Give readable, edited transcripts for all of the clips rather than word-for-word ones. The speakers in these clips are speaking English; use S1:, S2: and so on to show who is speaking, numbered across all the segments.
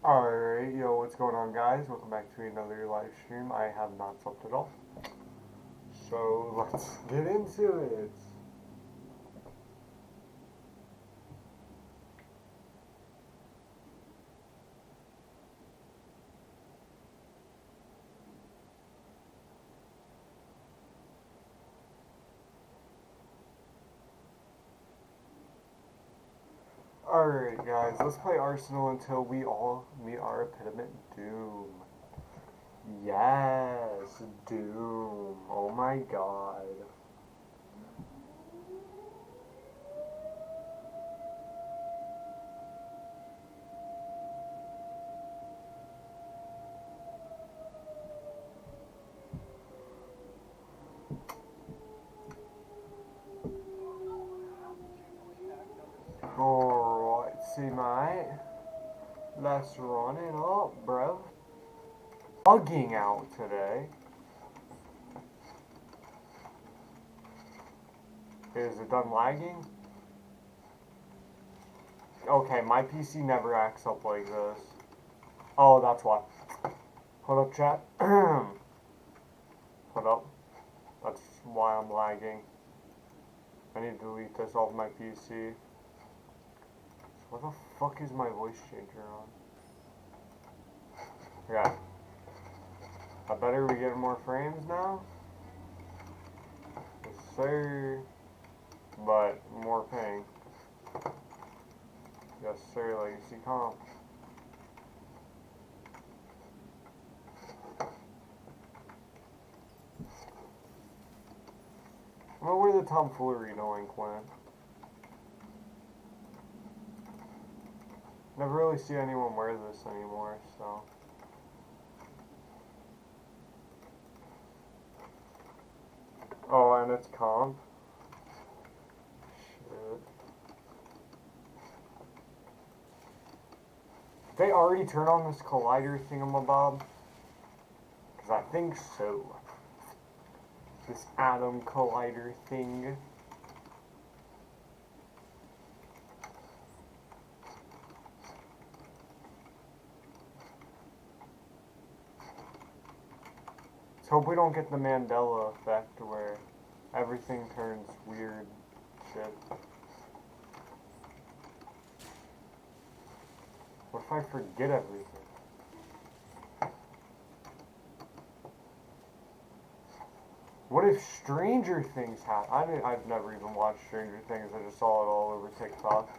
S1: Alright, yo, what's going on, guys? Welcome back to another live stream. I have not slept at all. So, let's get into it. Alright, guys, let's play Arsenal until we all meet our epitome doom. Yes, doom. Oh my god. Alright, see, mate. Let's run it up, bruv. Bugging out today. Is it done lagging? Okay, my PC never acts up like this. Oh, that's why. Hold up, chat. Hold up. That's why I'm lagging. I need to delete this off my PC. So what the fuck is my voice changer on? Yeah. I better we get more frames now. Yes, sir. But more ping. Yes, sir. Legacy comp. I don't know where the tomfoolery link went. Never really see anyone wear this anymore, so. Oh, and it's comp. Shit. Did they already turn on this collider thingamabob? Because I think so. This atom collider thing. Let's hope we don't get the Mandela effect where everything turns weird shit. What if I forget everything? What if Stranger Things happen? I've never even watched Stranger Things. I just saw it all over TikTok.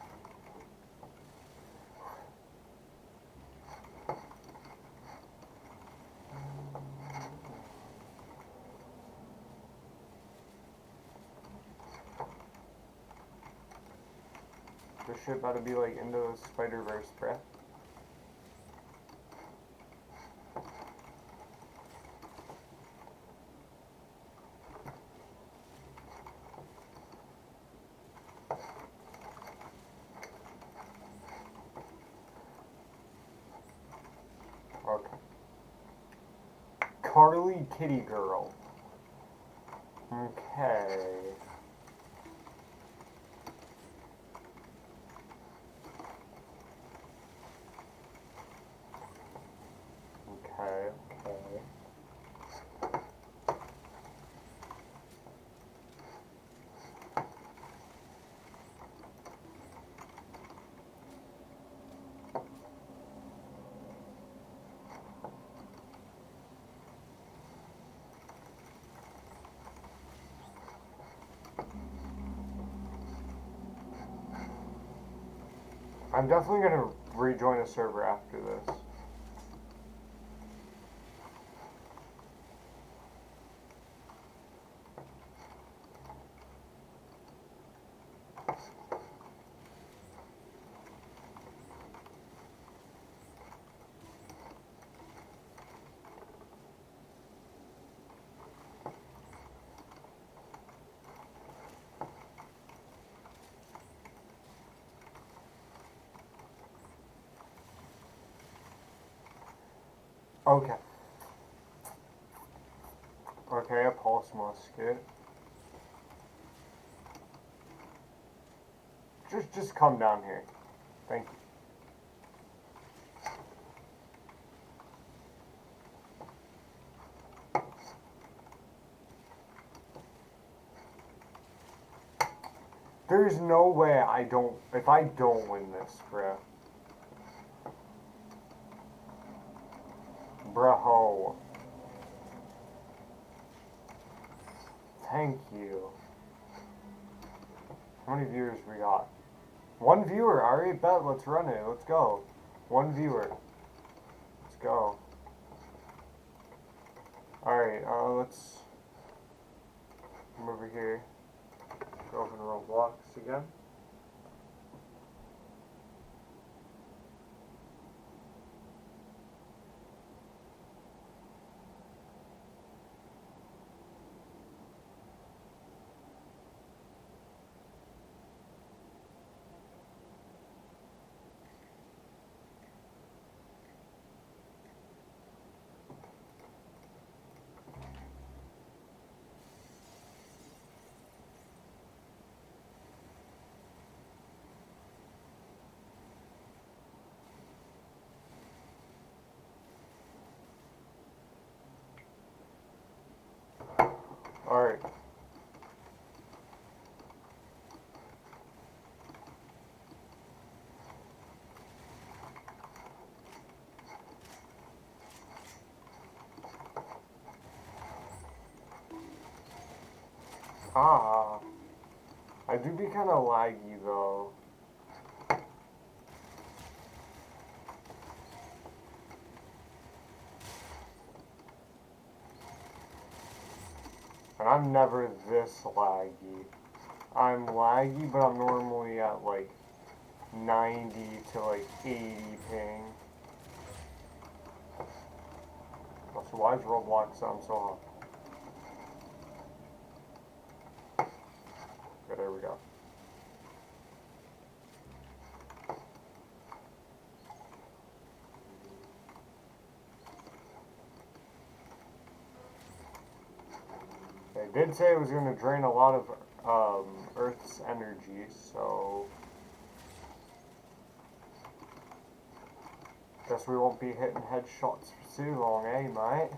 S1: This shit about to be like into the Spider-Verse, bruh. Okay. Carly Kitty Girl. Okay. Okay, okay. I'm definitely gonna rejoin a server after this. Okay. Okay, a pulse musket. Just come down here. Thank you. There's no way if I don't win this, bruh. Bro. Thank you. How many viewers we got? One viewer. Alright, bet. Let's run it. Let's go. One viewer. Let's go. Alright, let's come over here. Go open Roblox again. Alright. Ah. I do be kind of laggy though. And I'm never this laggy. I'm laggy, but I'm normally at like 90 to like 80 ping. So why does Roblox sound so hot? Okay, there we go. They did say it was going to drain a lot of Earth's energy, so guess we won't be hitting headshots for too long, eh, mate?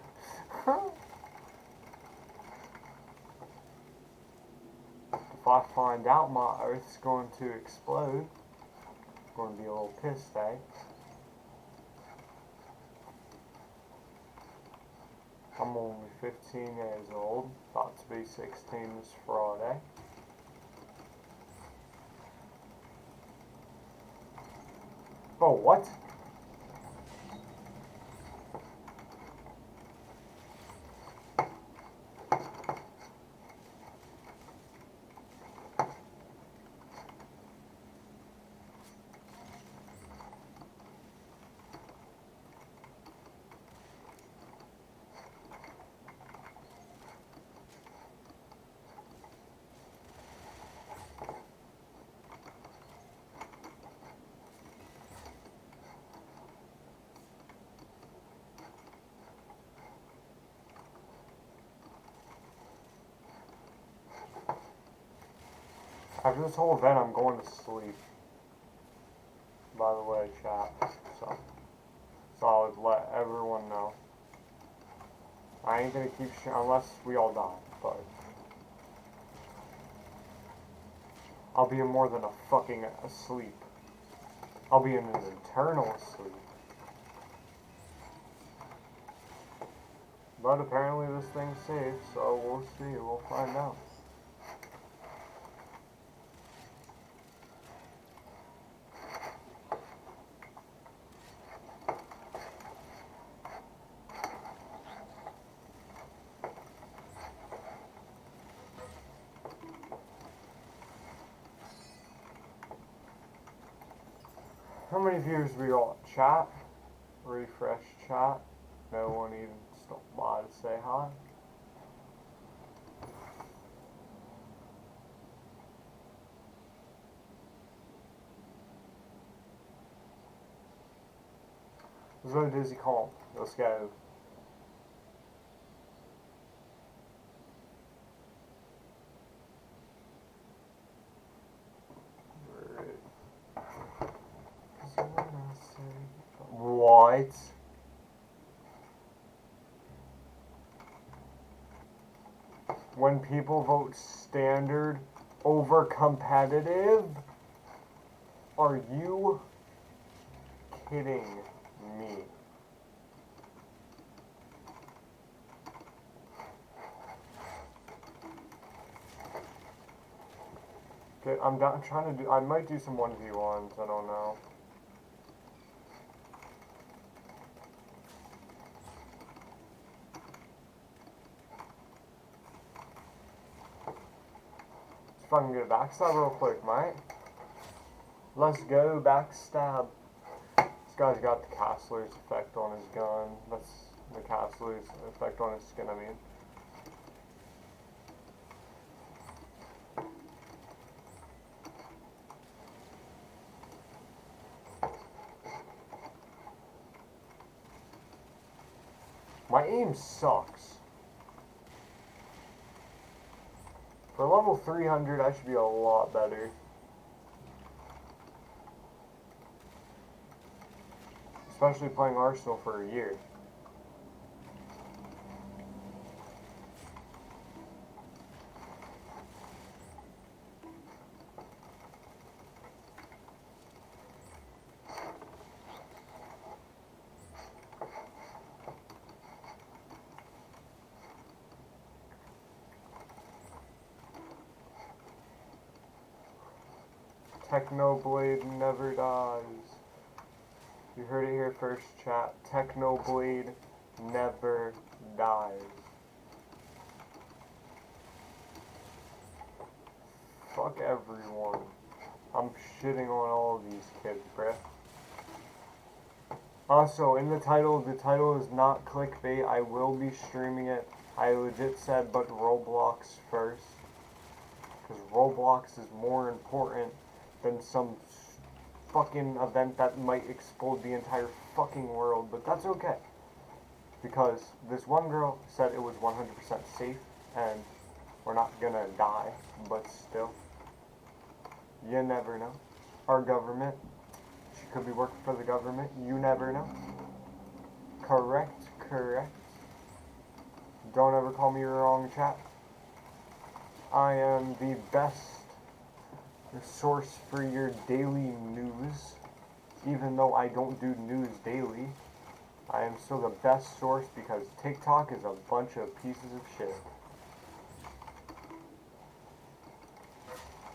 S1: If I find out my Earth's going to explode, I'm going to be a little pissed, eh? I'm only 15 years old, about to be 16 this Friday. Oh, what? After this whole event, I'm going to sleep. By the way, chat. So I would let everyone know. I ain't gonna keep unless we all die, but I'll be in more than a fucking asleep. I'll be in an eternal sleep. But apparently this thing's safe, so we'll see. We'll find out. How many viewers we got? Chat? Refresh chat. No one even stopped by to say hi. Let's go to Dizzy Comp. Let's go. What? When people vote standard Over competitive? Are you kidding me? Okay, I'm trying to do, I might do some 1v1s, I don't know. If I can get a backstab real quick, mate. Let's go, backstab. This guy's got the Castler's effect on his gun. That's the Castler's effect on his skin, I mean. My aim sucks. For level 300, I should be a lot better. Especially playing Arsenal for a year. Technoblade never dies. You heard it here first, chat. Technoblade never dies. Fuck everyone. I'm shitting on all of these kids, bruh. Also, in the title is not clickbait. I will be streaming it. I legit said, but Roblox first. Because Roblox is more important than some fucking event that might explode the entire fucking world, but that's okay. Because this one girl said it was 100% safe, and we're not gonna die, but still. You never know. Our government, she could be working for the government, you never know. Correct. Don't ever call me wrong, chat. I am the best source for your daily news. Even though I don't do news daily, I am still the best source because TikTok is a bunch of pieces of shit.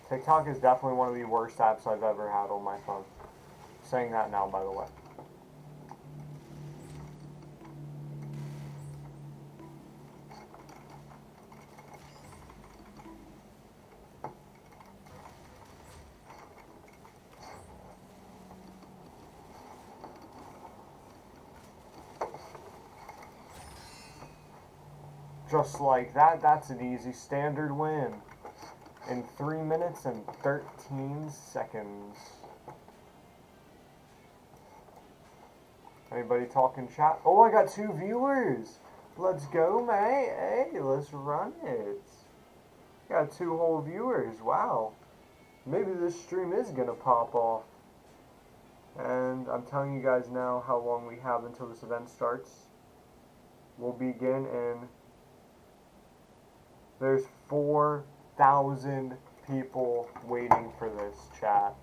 S1: TikTok is definitely one of the worst apps I've ever had on my phone. Saying that now, by the way. Just like that, that's an easy standard win. In 3 minutes and 13 seconds. Anybody talking chat? Oh, I got 2 viewers. Let's go, mate. Hey, let's run it. Got 2 whole viewers. Wow. Maybe this stream is gonna pop off. And I'm telling you guys now how long we have until this event starts. We'll begin in... There's 4,000 people waiting for this, chat.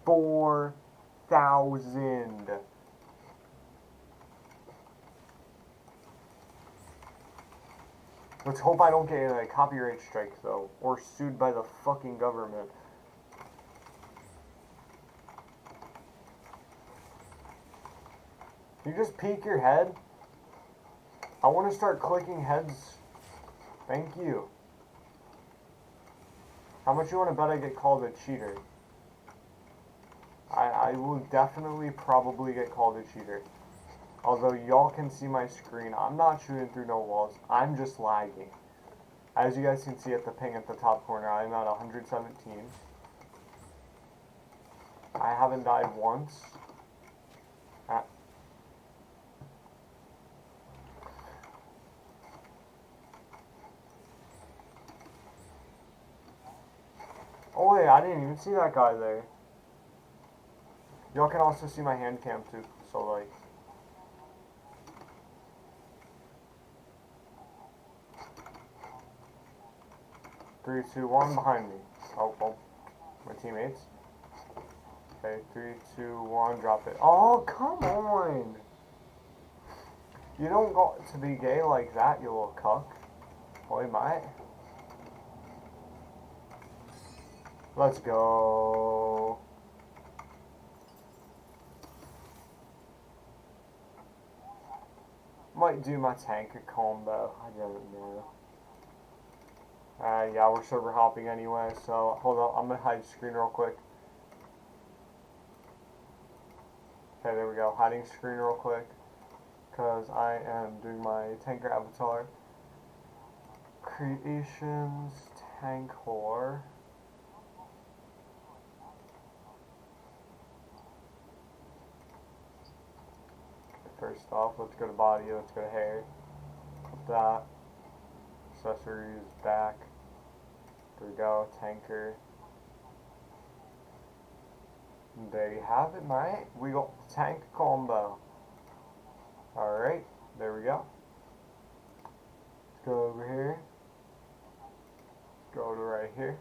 S1: 4,000. Let's hope I don't get a copyright strike, though, or sued by the fucking government. You just peek your head? I want to start clicking heads. Thank you. How much you want to bet I get called a cheater? I will definitely probably get called a cheater. Although y'all can see my screen, I'm not shooting through no walls. I'm just lagging. As you guys can see at the ping at the top corner, I'm at 117. I haven't died once. Oh wait, I didn't even see that guy there. Y'all can also see my hand cam too, so like... Three, two, one, behind me. Oh, my teammates. Okay, 3, 2, 1, drop it. Oh, come on! You don't got to be gay like that, you little cuck. Oi, mate. Let's go. Might do my tanker combo. I don't know. Yeah, we're server hopping anyway, so hold on. I'm gonna hide screen real quick. Okay, there we go. Hiding screen real quick. Because I am doing my tanker avatar. Creations, tankor. First off, let's go to body, let's go to hair. Put that. Accessories, back. There we go, tanker. And there you have it, mate. We got the tank combo. Alright, there we go. Let's go over here. Go to right here.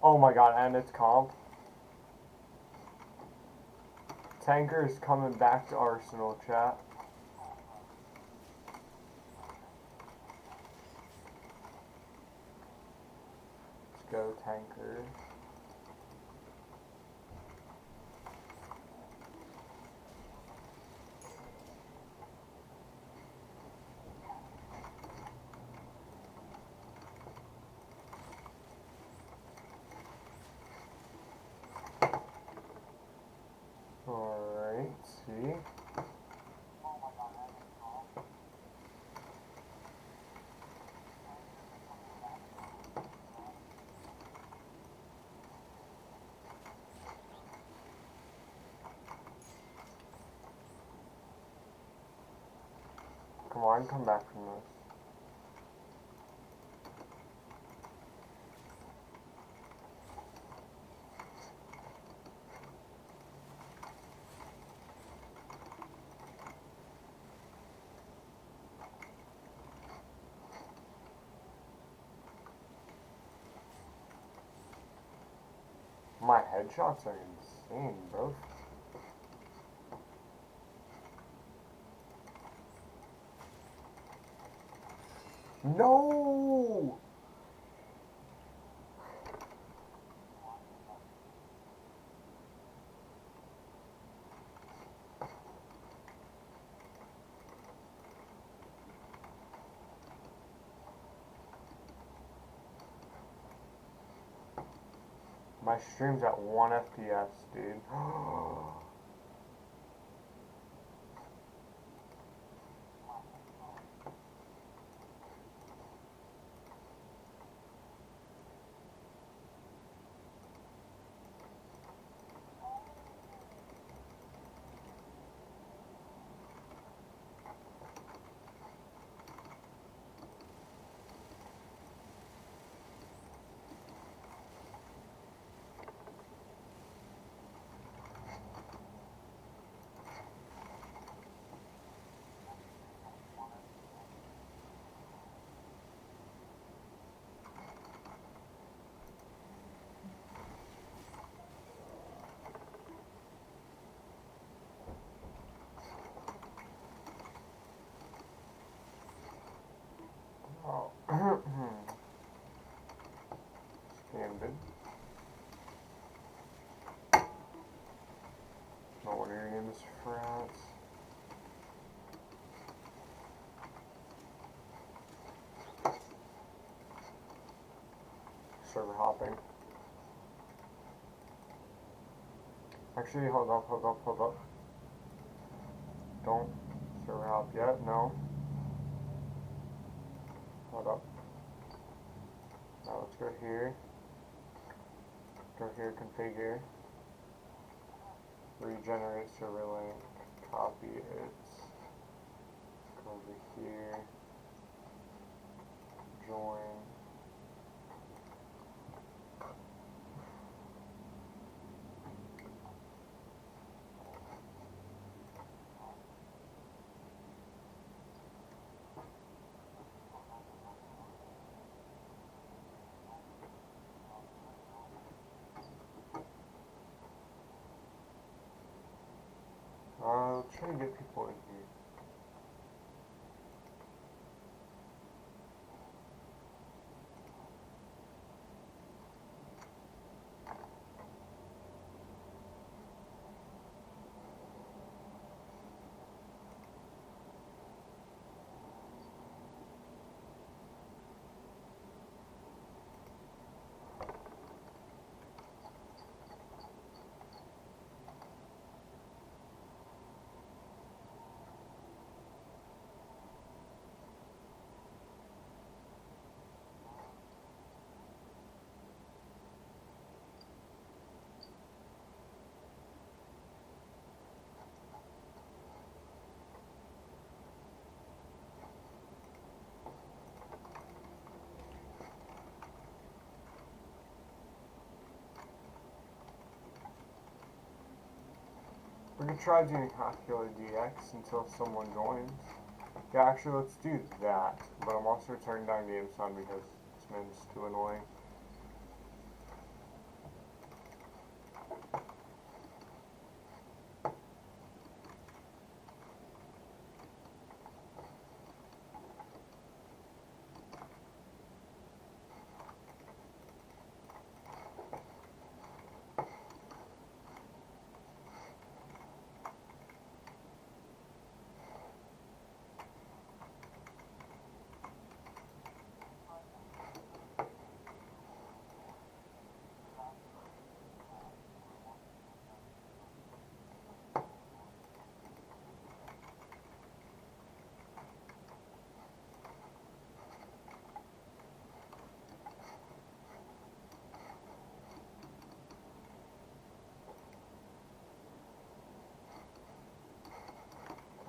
S1: Oh my god, and it's comp. Tanker is coming back to Arsenal, chat. Let's go, tanker. Alright, see. Come on, come back from this. My headshots are insane, bro. No! My stream's at 1 FPS, dude. Oh. Standard. No wonder your name is France. Server hopping. Actually, hold up. Don't server hop yet, no. Hold up. Now let's go here. Go here, configure. Regenerate server link. Copy it. Go over here. join. Try to get people in here. We're gonna try doing Calculator DX until someone joins. Yeah, actually, let's do that. But I'm also turning down game sound because this man's too annoying.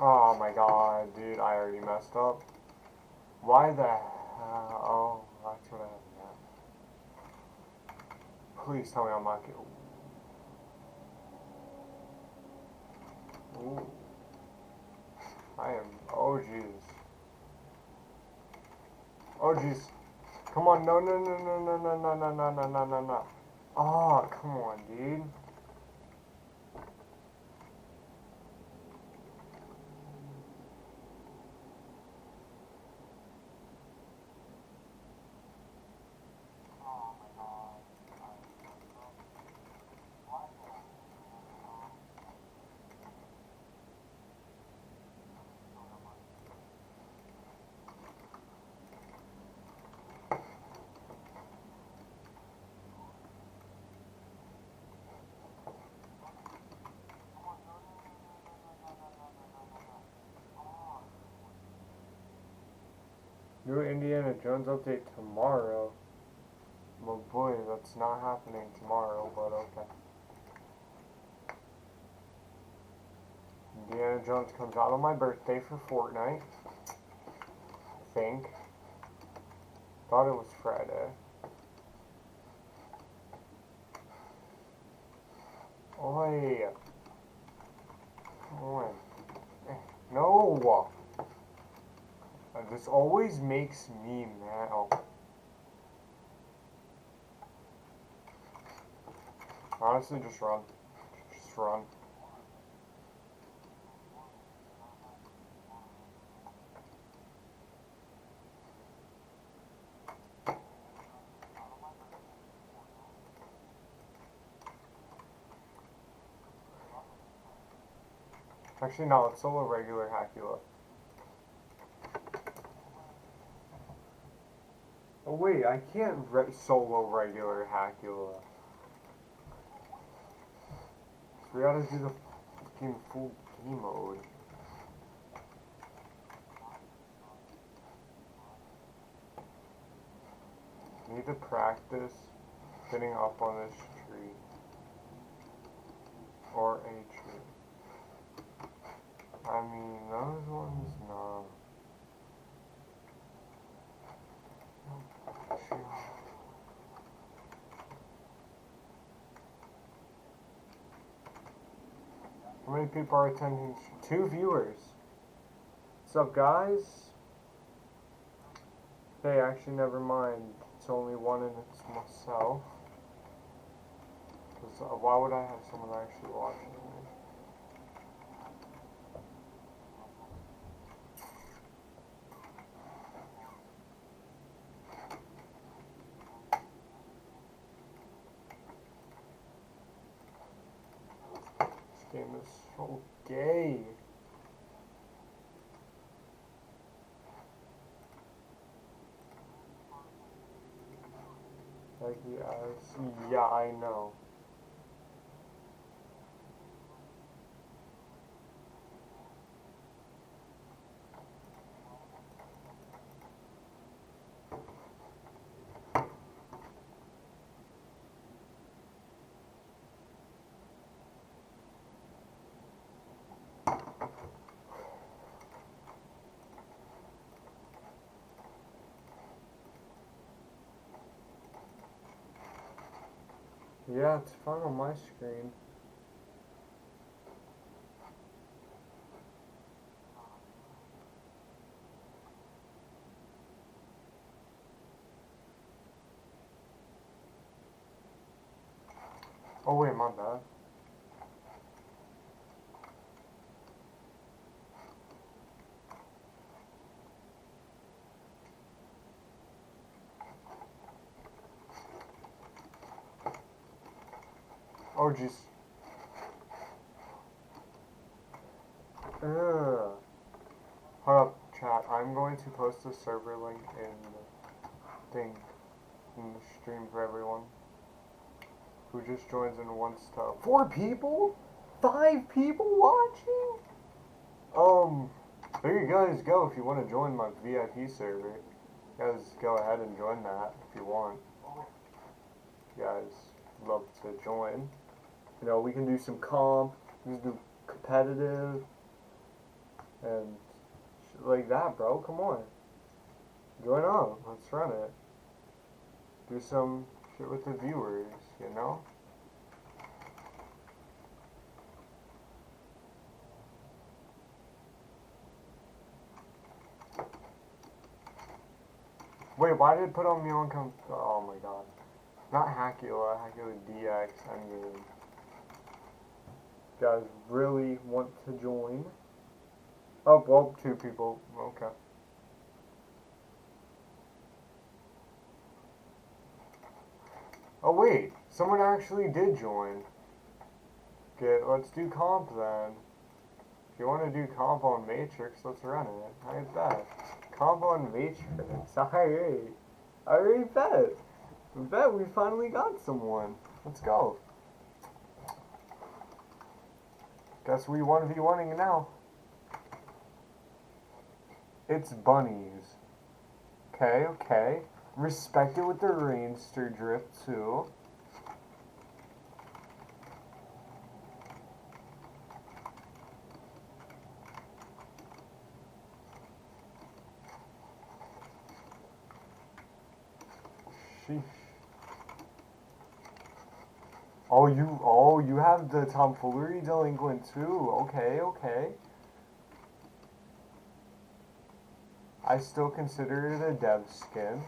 S1: Oh my god, dude, I already messed up. Why the hell? Oh, that's what I have now. Please tell me I'm not getting. Ooh. I am. Oh, jeez. Oh, jeez. Come on. No, no, no, no, no, no, no, no, no, no, no, no, no. Oh, come on, dude. New Indiana Jones update tomorrow. Well, boy, that's not happening tomorrow, but okay. Indiana Jones comes out on my birthday for Fortnite. I think. Thought it was Friday. Oi. Come on. No. This always makes me mad. Oh. Honestly, just run. Just run. Actually, no, it's solo regular Hacula. Oh wait, I can't solo regular Hacula. We gotta do the fucking full game mode. Need to practice getting up on this tree. Or a tree. I mean, those ones, no. How many people are attending? 2 viewers. What's up, guys? Hey, actually, never mind. It's only 1 and it's myself. Why would I have someone actually watching me? This game is so gay. Like, yeah, I know. Yeah, it's fun on my screen. Oh wait, my bad. Oh jeez. Ugh. Hold up, chat. I'm going to post the server link in the thing, in the stream for everyone who just joins and wants to. 4 people? 5 people watching? There you guys go if you want to join my VIP server. You guys go ahead and join that if you want. You guys love to join. You know, we can do some comp, we can do competitive, and shit like that, bro. Come on. Join up. Let's run it. Do some shit with the viewers, you know? Wait, why did it put on me on oh my god. Not Hackula, Hackula DX, I mean. You guys really want to join? Oh, well, 2 people. Okay. Oh wait, someone actually did join. Okay, let's do comp then. If you want to do comp on Matrix, let's run it. I bet. Comp on Matrix. Alright. Alright, bet. Bet we finally got someone. Let's go. Guess we 1v1ing now. It's bunnies. Okay, okay. Respect it with the Rainster drift too. Sheesh. Oh, you have the tomfoolery delinquent too. Okay, okay. I still consider it a dev skin.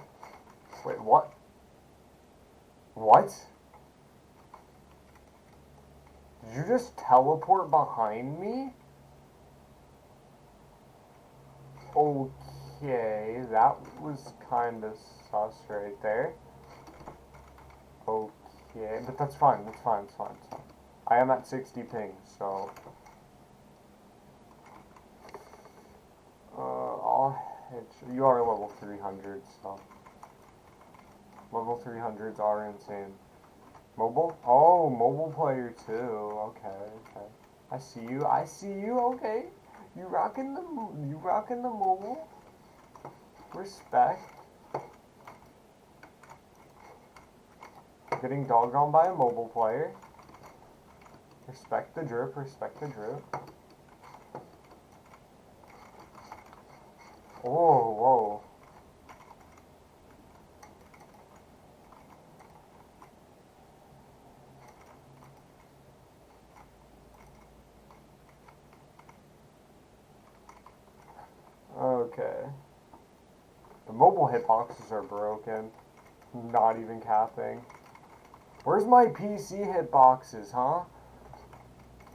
S1: Wait, what? What? Did you just teleport behind me? Okay, that was kind of sus right there. Okay, but that's fine, that's fine, it's fine, it's fine. I am at 60 ping, so... you are level 300, so... Level 300s are insane. Mobile? Oh, mobile player too. Okay, okay. I see you. I see you. Okay. You rocking the mobile. Respect. Getting dogged on by a mobile player. Respect the drip. Respect the drip. Oh, whoa. Okay. The mobile hitboxes are broken. Not even capping. Where's my PC hitboxes, huh?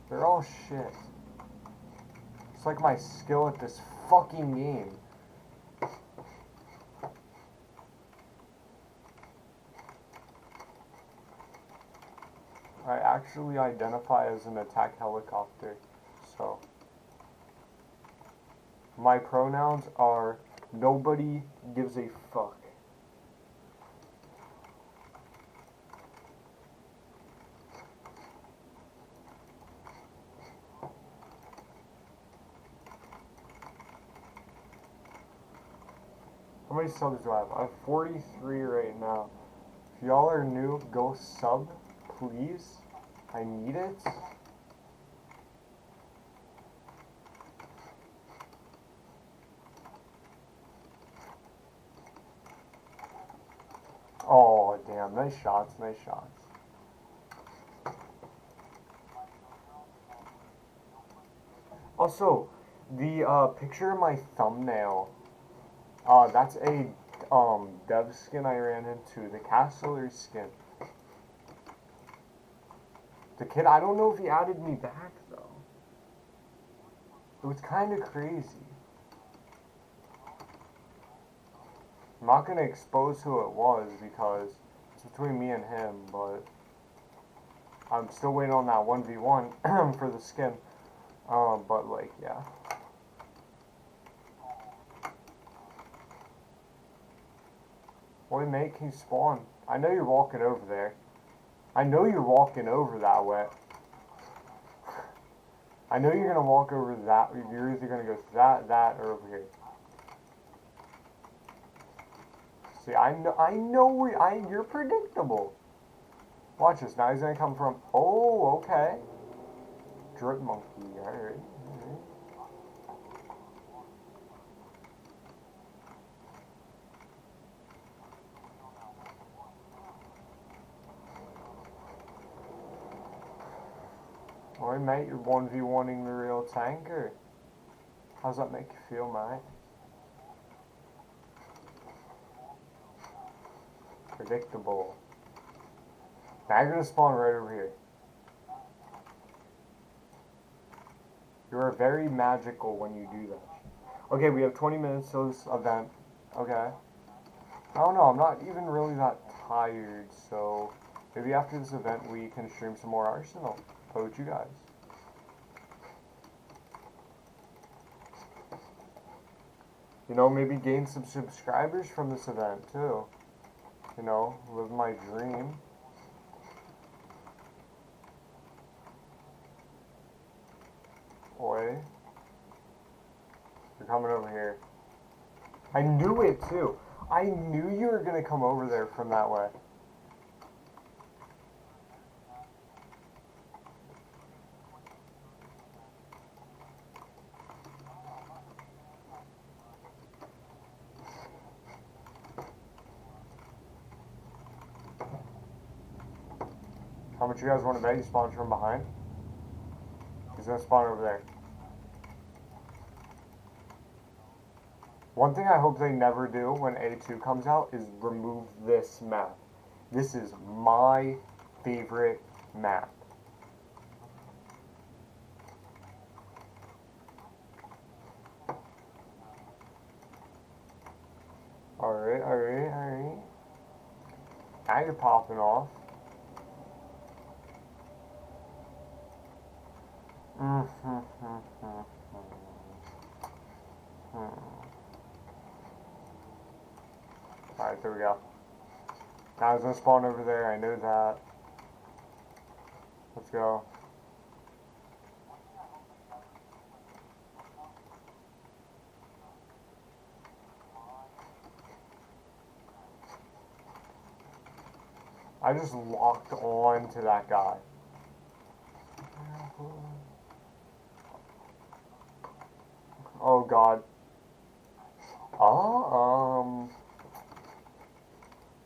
S1: They're all shit. It's like my skill at this fucking game. I actually identify as an attack helicopter, so. My pronouns are nobody gives a fuck. How many subs do I have? I have 43 right now. If y'all are new, go sub, please. I need it. Oh, damn. Nice shots, nice shots. Also, the picture of my thumbnail, that's a dev skin I ran into, the Castler skin. The kid, I don't know if he added me back, though. It was kind of crazy. I'm not going to expose who it was because it's between me and him, but I'm still waiting on that 1v1 for the skin. But, like, yeah. Boy, mate, can you spawn? I know you're walking over there. I know you're walking over that way. I know you're gonna walk over that. You're either gonna go that, or over here. See, I know where, you're predictable. Watch this, now he's gonna come from, oh, okay. Drip monkey, alright. Alright, mate, you're 1v1ing the real tanker. How's that make you feel, mate? Predictable. Now you're gonna spawn right over here. You are very magical when you do that. Okay, we have 20 minutes till this event. Okay. I don't know, I'm not even really that tired, so maybe after this event we can stream some more Arsenal. Play with you guys. You know, maybe gain some subscribers from this event too. You know, live my dream. Boy. You're coming over here. I knew it too. I knew you were gonna come over there from that way. How much you guys want to bet he spawns from behind? He's gonna spawn over there. One thing I hope they never do when A2 comes out is remove this map. This is my favorite map. Alright, alright, alright. Now you're popping off. Alright, there we go. Now I was gonna spawn over there, I knew that. Let's go. I just locked on to that guy. Oh god.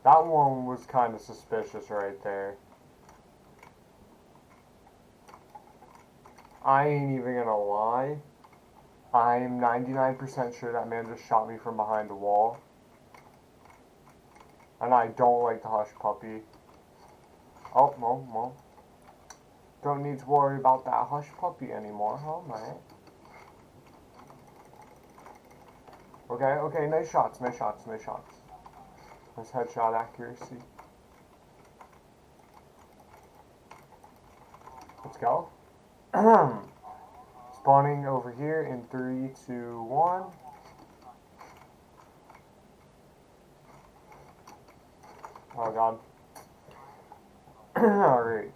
S1: That one was kind of suspicious right there. I ain't even gonna lie. I'm 99% sure that man just shot me from behind a wall. And I don't like the hush puppy. Oh, well. Don't need to worry about that hush puppy anymore, huh, mate? Okay, nice shots. Nice headshot accuracy. Let's go. Spawning over here in 3, 2, 1. Oh god. Alright.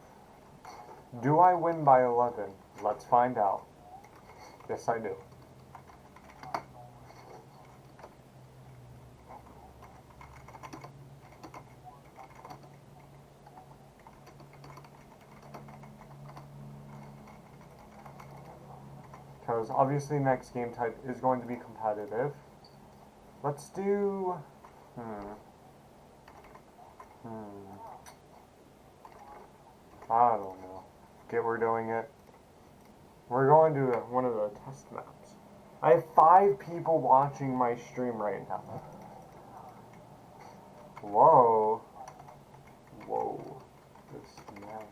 S1: Do I win by 11? Let's find out. Yes, I do. Because obviously next game type is going to be competitive. Let's do... I don't know. We're doing it. We're going to one of the test maps. I have 5 people watching my stream right now. Whoa. This map,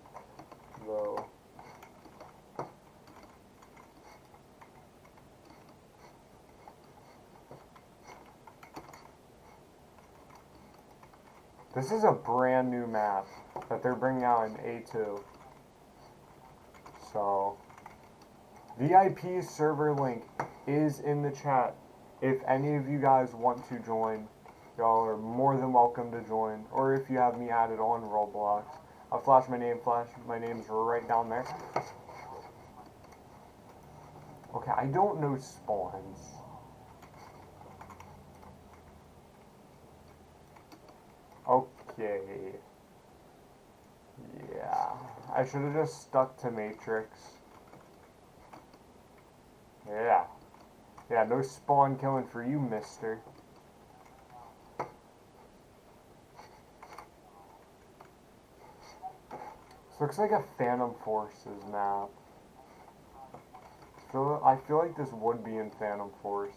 S1: though. This is a brand new map that they're bringing out in A2. So, VIP server link is in the chat. If any of you guys want to join, y'all are more than welcome to join. Or if you have me added on Roblox, I'll flash my name's right down there. Okay, I don't know spawns. Okay. Yeah, I should have just stuck to Matrix. Yeah, no spawn killing for you, mister. This looks like a Phantom Forces map. I feel like this would be in Phantom Forces.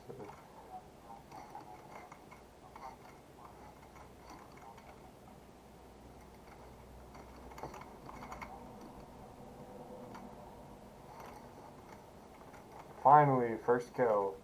S1: Finally, first kill.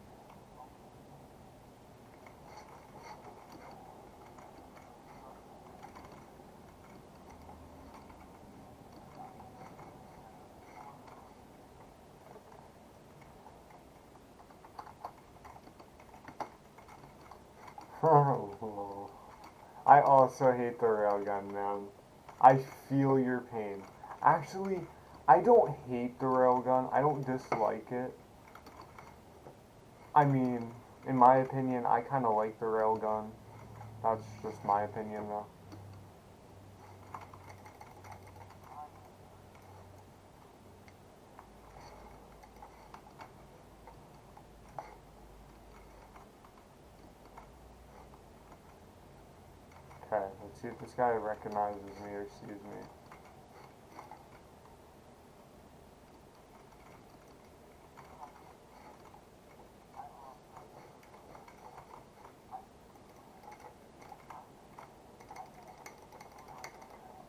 S1: I also hate the railgun, man. I feel your pain. Actually, I don't hate the railgun. I don't dislike it. I mean, in my opinion, I kind of like the railgun. That's just my opinion, though. Okay, let's see if this guy recognizes me or sees me.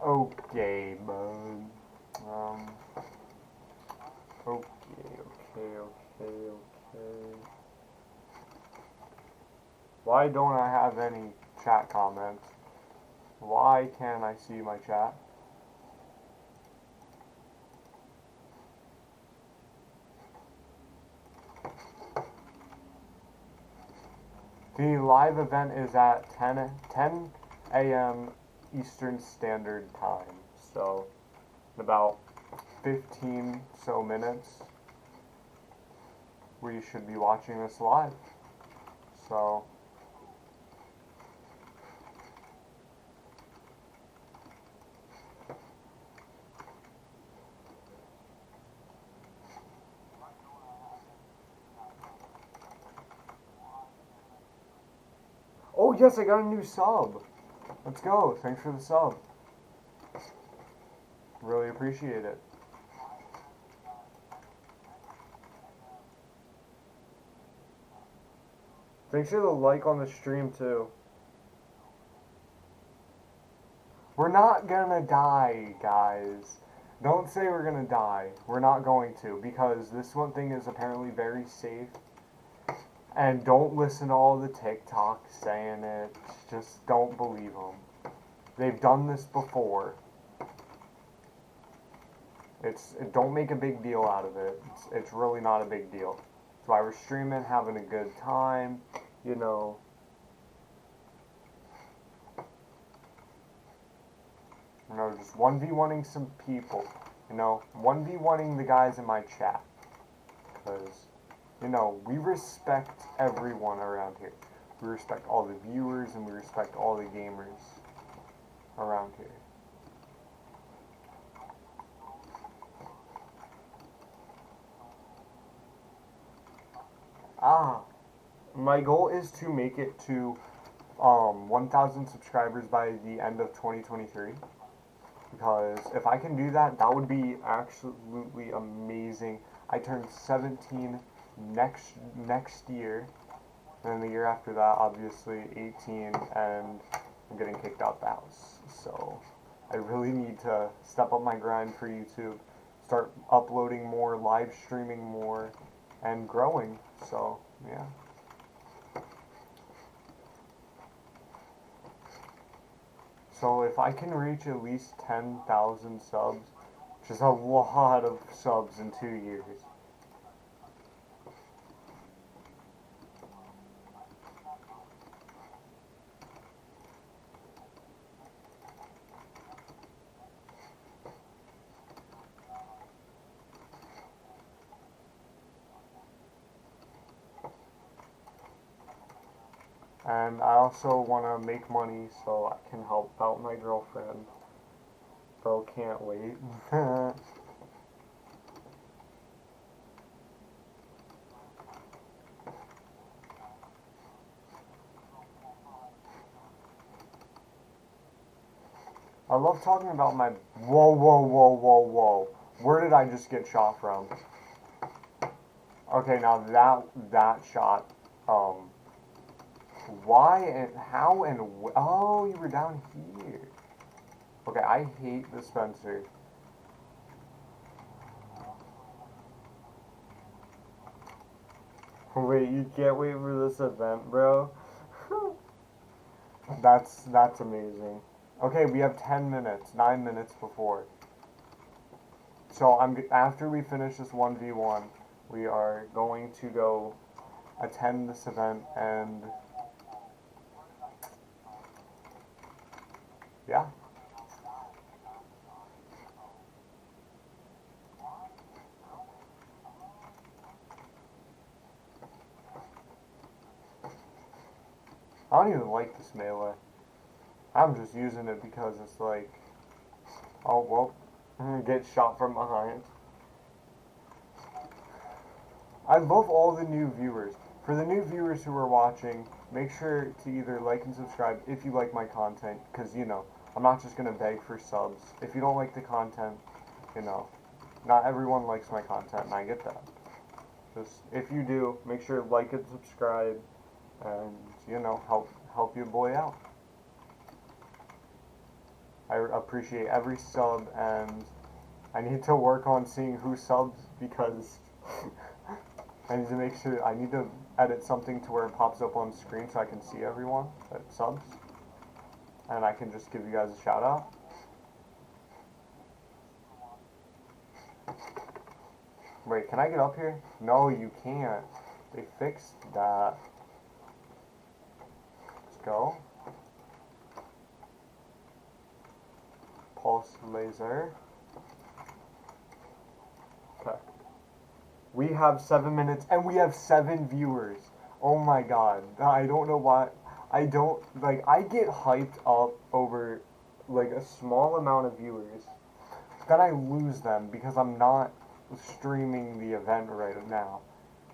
S1: Okay, bud. Okay. Why don't I have any chat comments? Why can't I see my chat? The live event is at 10 a.m. Eastern Standard Time. So, in about 15 so minutes, we should be watching this live. So, oh yes, I got a new sub. Let's go. Thanks for the sub. Really appreciate it. Make sure to like on the stream too. We're not gonna die, guys. Don't say we're gonna die. We're not going to, because this one thing is apparently very safe. And don't listen to all the TikToks saying it. Just don't believe them. They've done this before. Don't make a big deal out of it. It's really not a big deal. That's why we're streaming, having a good time, you know. You know, just 1v1ing some people. You know, 1v1ing the guys in my chat. Because, you know, we respect everyone around here. We respect all the viewers and we respect all the gamers around here. My goal is to make it to 1,000 subscribers by the end of 2023. Because if I can do that, that would be absolutely amazing. I turn 17 next year, and then the year after that, obviously 18, and I'm getting kicked out the house. So I really need to step up my grind for YouTube, start uploading more, live streaming more, and growing. So yeah. So if I can reach at least 10,000 subs, which is a lot of subs in 2 years. And I also want to make money so I can help out my girlfriend. Bro, can't wait. I love talking about my... Whoa, whoa, whoa, whoa, whoa. Where did I just get shot from? Okay, now that shot, why and how and oh, you were down here. Okay, I hate the Spencer. Wait, you can't wait for this event, bro? That's amazing. Okay, we have 10 minutes, 9 minutes before. So after we finish this 1v1, we are going to go attend this event and yeah. I don't even like this melee. I'm just using it because it's like, oh well, get shot from behind. I love all the new viewers. For the new viewers who are watching, make sure to either like and subscribe if you like my content, because, you know, I'm not just going to beg for subs. If you don't like the content, you know, not everyone likes my content, and I get that. Just, if you do, make sure to like and subscribe, and, you know, help your boy out. I appreciate every sub, and I need to work on seeing who subs, because I need to make sure, I need to edit something to where it pops up on screen so I can see everyone that subs. And I can just give you guys a shout out. Wait, can I get up here? No, you can't. They fixed that. Let's go. Pulse laser. Okay. We have 7 minutes and we have 7 viewers. Oh my god. I don't know why. I don't, like, I get hyped up over, like, a small amount of viewers. Then I lose them because I'm not streaming the event right now.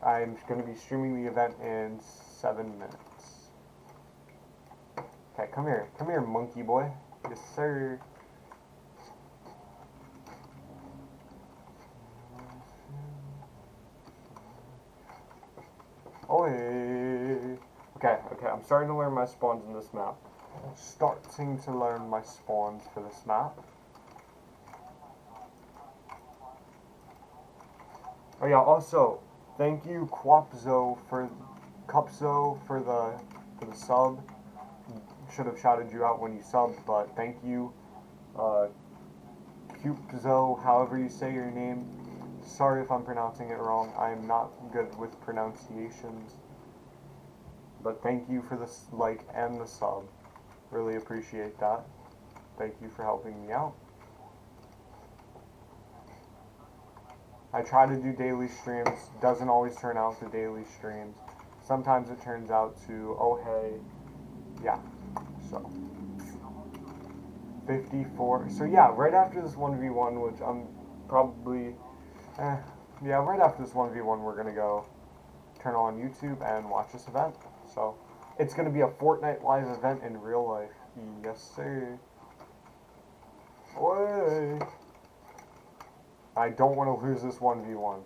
S1: I'm going to be streaming the event in 7 minutes. Okay, come here. Come here, monkey boy. Yes, sir. Oi. I'm starting to learn my spawns in this map. Starting to learn my spawns for this map. Oh yeah, also, thank you Cupzo for the sub. Should have shouted you out when you subbed, but thank you, Cupzo, however you say your name. Sorry if I'm pronouncing it wrong. I am not good with pronunciations. But thank you for the like and the sub. Really appreciate that. Thank you for helping me out. I try to do daily streams. Doesn't always turn out to daily streams. Sometimes it turns out to, oh hey, yeah. So 54. So yeah, right after this 1v1, which I'm probably, yeah, right after this 1v1, we're gonna go turn on YouTube and watch this event. So it's gonna be a Fortnite live event in real life. Yes, sir. Way. I don't want to lose this 1v1.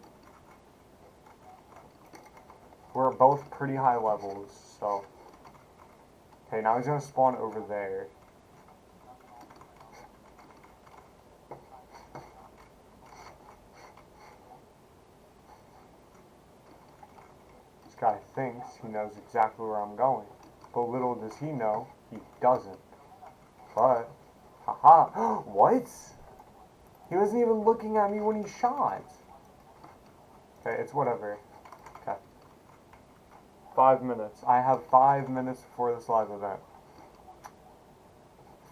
S1: We're both pretty high levels, so. Okay, now he's gonna spawn over there. This guy thinks he knows exactly where I'm going. But little does he know, he doesn't. But, haha, what? He wasn't even looking at me when he shot. Okay, it's whatever. Okay. 5 minutes. I have 5 minutes before this live event.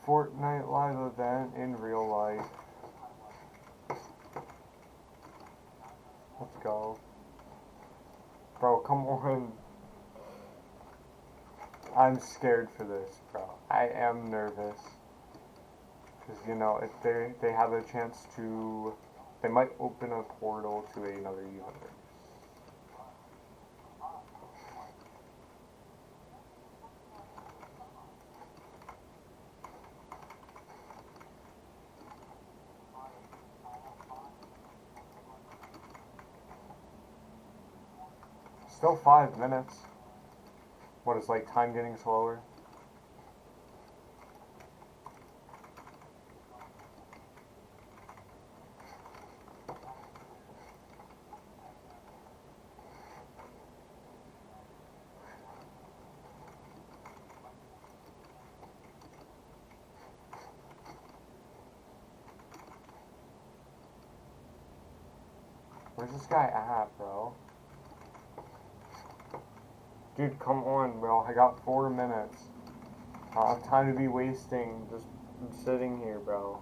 S1: Fortnite live event in real life. Let's go. Bro, come on. I'm scared for this, bro. I am nervous. Because, you know, if they have a chance to... They might open a portal to another universe. Still 5 minutes. What is, like, time getting slower? Where's this guy at, bro? Dude, come on, bro. I got 4 minutes. I don't have time to be wasting just sitting here, bro.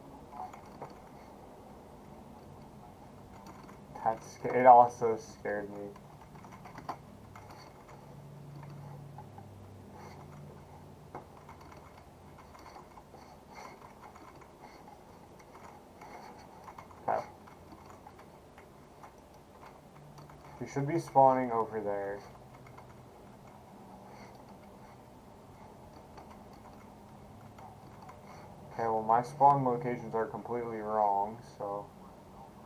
S1: It also scared me. Okay. You should be spawning over there. Okay, well my spawn locations are completely wrong, so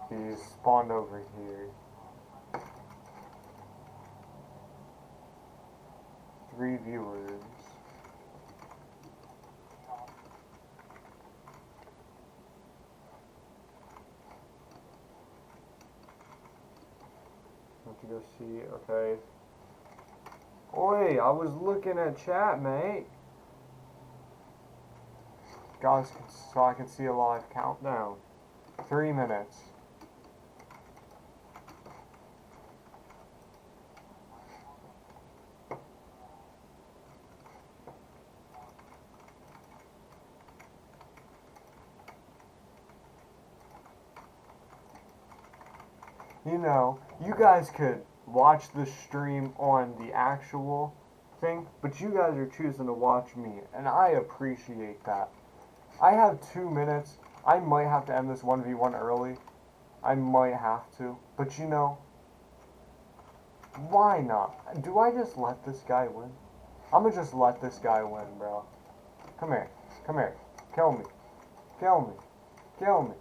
S1: he's spawned over here. 3 viewers. Have to go see, okay. Oi, I was looking at chat, mate. Guys, so I can see a live countdown. 3 minutes. You know, you guys could watch the stream on the actual thing, but you guys are choosing to watch me, and I appreciate that. I have 2 minutes. I might have to end this 1v1 early. I might have to. But you know, why not? Do I just let this guy win? I'm gonna just let this guy win, bro. Come here. Come here. Kill me. Kill me. Kill me.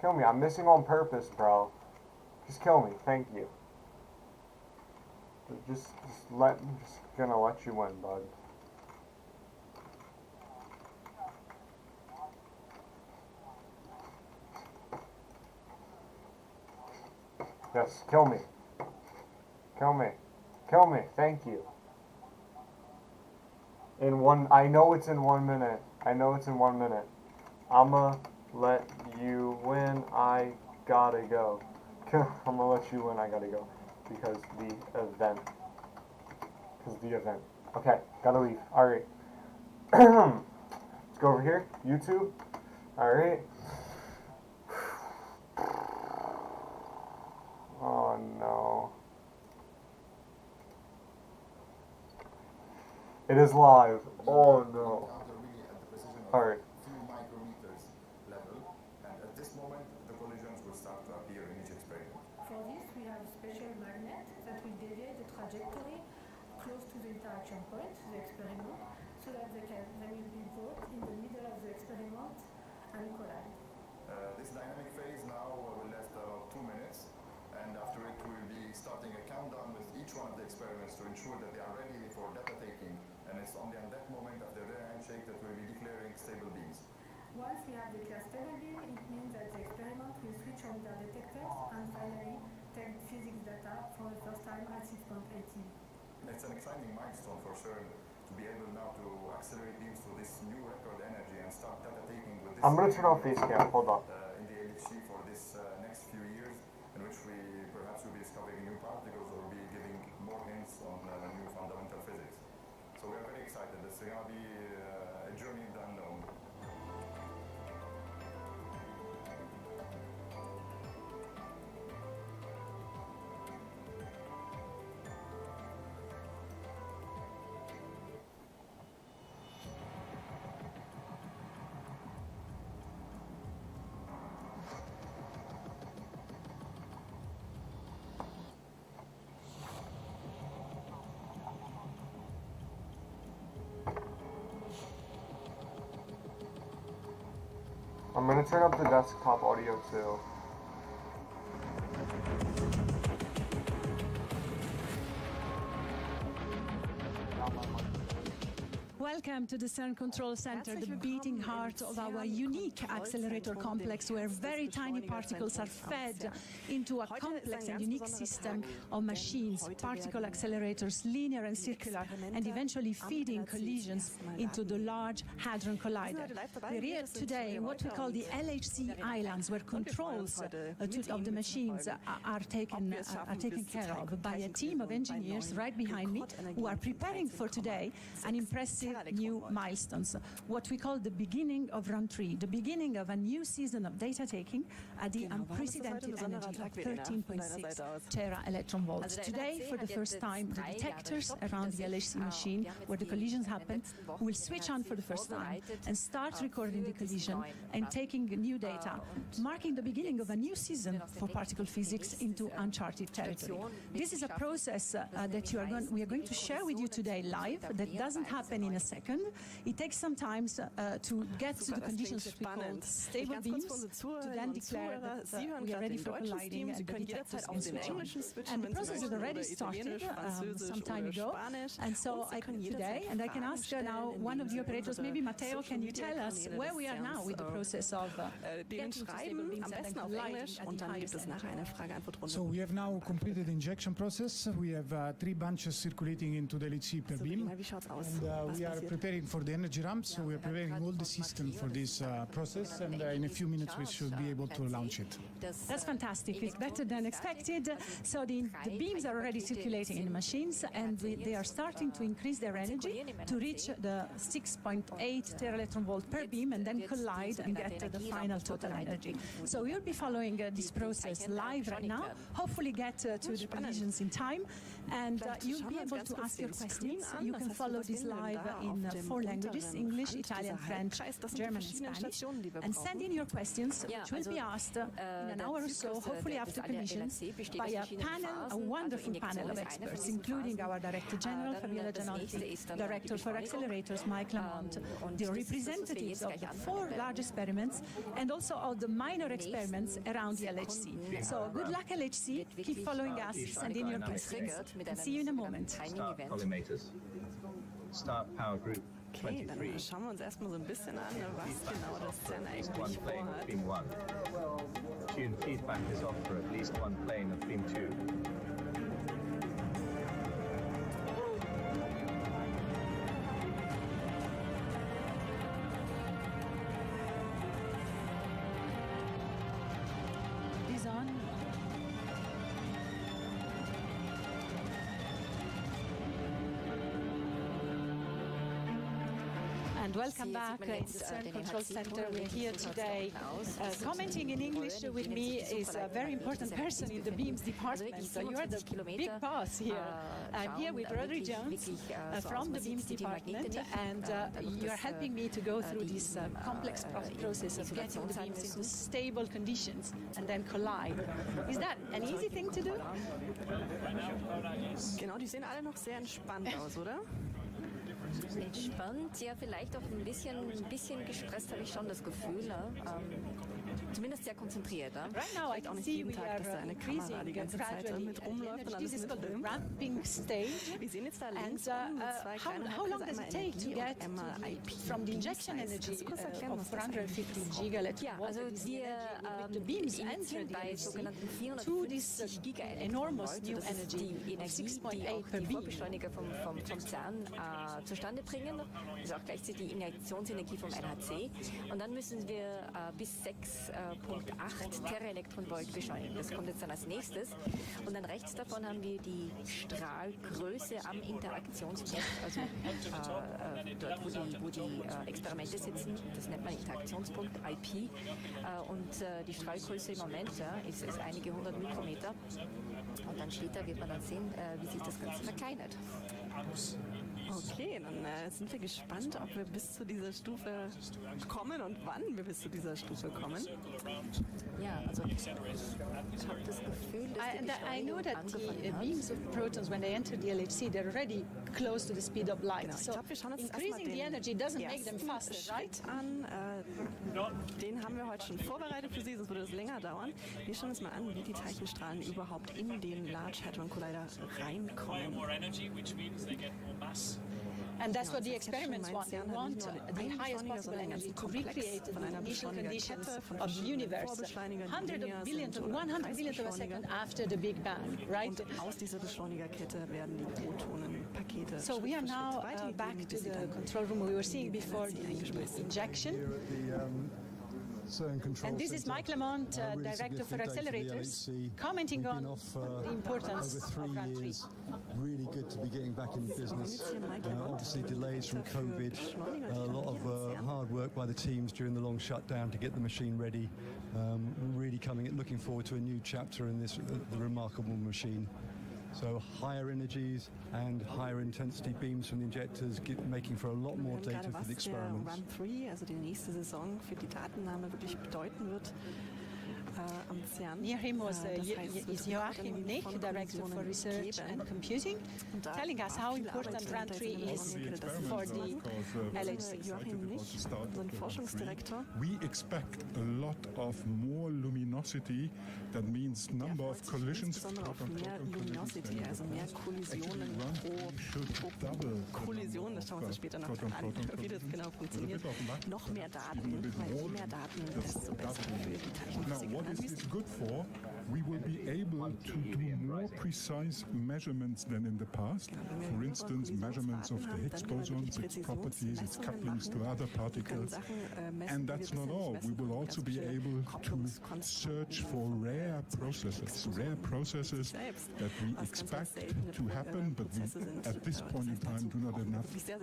S1: Kill me. I'm missing on purpose, bro. Just kill me. Thank you. Just gonna let you win, bud. Yes, kill me. Kill me. Kill me. Thank you. I know it's in 1 minute. I know it's in 1 minute. I'ma let you win. I gotta go. I'ma let you win. I gotta go. Because the event. Okay, gotta leave. Alright. Let's go over here. YouTube. Alright. Oh no. It is live. Oh no. Alright.
S2: Few micrometers level, and at this moment the collisions will start to appear in each experiment.
S3: For this, we have a special magnet that will deviate the trajectory close to the interaction point, the experiment, so that they will be brought in the middle of the experiment and collide.
S2: This dynamic phase now will last about 2 minutes, and after it we will be starting a countdown with each one of the experiments to ensure that they are ready for data taking, and it's only at that moment after their handshake that we'll be declaring stable beams.
S3: Once we have declared stable beam, it means that the experiment will switch on their detectors and finally take physics data for the first time at 6.8 eV.
S2: It's an exciting milestone for CERN to be able now to accelerate beams to this new record energy and start data taking with this.
S1: I'm gonna turn off face cam. Hold on.
S2: In the LHC for this next few years, in which we perhaps will be discovering new particles or be giving more hints on new fundamental physics. So we are very excited. It's going to be a journey in the unknown.
S1: I'm gonna turn up the desktop audio too.
S4: Welcome to the CERN Control Center, the beating heart of our unique accelerator complex, where very tiny particles are fed into a complex and unique system of machines, particle accelerators, linear and circular, and eventually feeding collisions into the Large Hadron Collider. We're here today in what we call the LHC islands, where controls of the machines are taken care of by a team of engineers right behind me, who are preparing for today an impressive new milestones, what we call the beginning of round 3, the beginning of a new season of data taking at the unprecedented energy of 13.6 tera electron volts. Today, for the first time, the detectors around the LHC machine where the collisions happen will switch on for the first time and start recording the collision and taking new data, marking the beginning of a new season for particle physics into uncharted territory. This is a process that we are going to share with you today live, that doesn't happen in a second. It takes some time to get to the conditions that we call stable beams, to then declare that we are ready for colliding and the detectors can switch on. And the process has already started some time ago. And so I can today, and I can ask now one of the operators, maybe Matteo, can you tell us where we are now with the process of getting to stable beams and then colliding at the highest energy?
S5: So we have now completed the injection process. We have 3 bunches circulating into the LHC per beam. And we are preparing for the energy ramp, so we are preparing all the system for this process, and in a few minutes we should be able to launch it.
S4: That's fantastic. It's better than expected. So the beams are already circulating in the machines, and they are starting to increase their energy to reach the 6.8 tera electron volt per beam and then collide and get the final total energy. So we'll be following this process live right now, hopefully get to the collisions in time, and you'll be able to ask your questions. You can follow this live in 4 languages, English, Italian, French, German, and Spanish. And send in your questions, which will be asked in an hour or so, hopefully after commissions, by a panel, a wonderful panel of experts, including our Director General, Fabiola Gianotti, Director for Accelerators, Mike Lamont, the representatives of the 4 large experiments, and also of the minor experiments around the LHC. So good luck, LHC. Keep following us. Send in your questions. And see you in a moment.
S6: Start collimators. Start power group.
S7: Okay, dann schauen wir uns erstmal so ein bisschen an, was genau das CERN eigentlich
S6: Plane of
S7: vorhat.
S6: beam 1. Tune feedback is off for at least one plane of beam 2.
S4: Is on. And welcome back in the CERN Control Center. We're here today. Commenting in English with me is a very important person in the beams department. So you are the big boss here. I'm here with Rodri Jones from the beams department, and you are helping me to go through this complex process of getting the beams into stable conditions and then collide. Is that an easy thing to do?
S7: Genau, die sehen alle noch sehr entspannt aus, oder?
S8: Entspannt, ja, vielleicht auch ein bisschen gestresst, habe ich schon das Gefühl. Ne? Zumindest sehr konzentriert. Ne?
S4: Right now I can see we are increasing gradually
S7: mit rumläuft und alles
S4: this is called the
S7: mitfilmt.
S4: ramping stage.
S7: Wir sehen jetzt da
S4: And
S7: links zwei kleine
S4: how long does it take to get from the injection energy of 450 gigalet to
S8: Ja, also wir
S4: the beams enter
S8: initiieren
S4: the
S8: bei
S4: LHC
S8: sogenannten
S4: to this
S8: 450
S4: enormous new
S8: das ist
S4: energy
S8: die
S4: of
S8: Energie, die
S4: 6.8
S8: auch
S4: per
S8: die
S4: beam.
S8: Vorbeschleuniger vom CERN zustande bringen. Das ist auch gleichzeitig die Injektionsenergie vom LHC. Und dann müssen wir bis 6.8 Teraelektronvolt beschleunigen. Das kommt jetzt dann als nächstes. Und dann rechts davon haben wir die Strahlgröße am Interaktionspunkt, also dort, wo die Experimente sitzen. Das nennt man Interaktionspunkt, IP. Und die Strahlgröße im Moment ist einige 100 Mikrometer. Und dann später wird man dann sehen, wie sich das Ganze verkleinert.
S7: Okay, dann sind wir gespannt, ob wir bis zu dieser Stufe kommen und wann wir bis zu dieser Stufe kommen.
S8: Ja, also ich habe das Gefühl, dass die
S4: I know
S8: Beschleunigung
S4: that
S8: angefangen
S4: the
S8: hat.
S4: beams of protons, when they enter the LHC, they're already close to the speed of light.
S7: Genau, ich
S4: So
S7: glaube, wir schauen uns erstmal
S4: increasing the energy doesn't make them
S7: ersten
S4: faster, right?
S7: Schritt an. Den haben wir heute schon vorbereitet für Sie, sonst würde das länger dauern. Wir schauen uns mal an, wie die Teilchenstrahlen überhaupt in den Large Hadron Collider reinkommen.
S4: And that's what the experiments want. They want the highest possible energy to recreate the initial conditions of the universe, 100 billionth of a second after the Big Bang, right?
S7: Und aus dieser Beschleunigerkette werden die Protonenpakete
S4: So we are now back to the control room we were seeing before the injection. And this is Mike Lamont, Director for Accelerators, commenting on the importance of Round 3.
S9: Really good to be getting back in business. Obviously delays from COVID, a lot of hard work by the teams during the long shutdown to get the machine ready. Really looking forward to a new chapter in this the remarkable machine. So higher energies and higher intensity beams from the injectors, making for a lot more data for the experiments.
S7: Run 3, also die nächste Saison für die Datennahme wirklich bedeuten wird. Am CERN.
S4: Near him was is Joachim Nich, Director for Research and Computing, telling us how important Round 3 is for the LHC.
S7: Joachim Nich, unser Forschungsdirektor.
S10: We expect a lot of more luminosity. That means number of collisions.
S7: Insbesondere auf mehr Luminosity, also mehr Kollisionen pro Kollision. Das schauen wir uns später noch an, wie das genau funktioniert. Noch mehr Daten, weil je mehr Daten, desto besser für die Teilchenphysik.
S10: What is this good for? We will be able to do more precise measurements than in the past. For instance, measurements of the Higgs boson, its properties, its couplings to other particles. And that's not all. We will also be able to search for rare processes that we expect to happen, but we at this point in time do not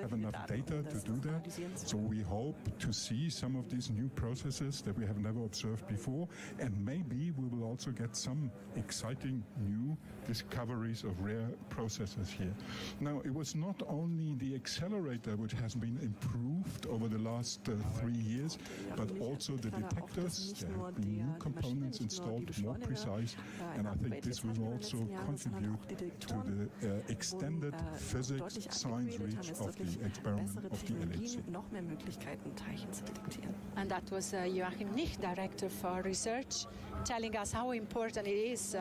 S10: have enough data to do that. So we hope to see some of these new processes that we have never observed before, and maybe we will also get some exciting new discoveries of rare processes here. Now, it was not only the accelerator which has been improved over the last 3 years, but also the detectors. There have been new components installed, more precise, and I think this will also contribute to the extended physics science reach of the experiment of the LHC.
S7: Noch mehr Möglichkeiten, Teilchen zu detektieren.
S4: And that was Joachim Nicht, Director for Research, telling us how important it is,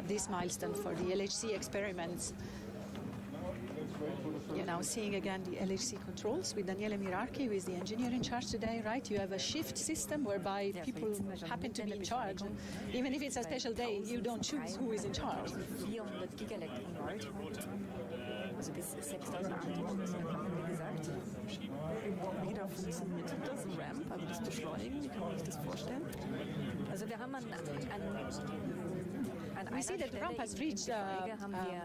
S4: this milestone for the LHC experiments. You're now seeing again the LHC controls with Daniele Mirarchi, who is the engineer in charge today, right? You have a shift system whereby people happen to be in charge. Even if it's a special day, you don't choose who is in charge.
S8: 400 Gigaelektronvolt, also bis 6800, wie gesagt.
S7: Wie genau funktioniert das Ramp, also das Beschleunigen? Wie kann man sich das vorstellen?
S8: Also wir haben
S4: We see that the ramp has reached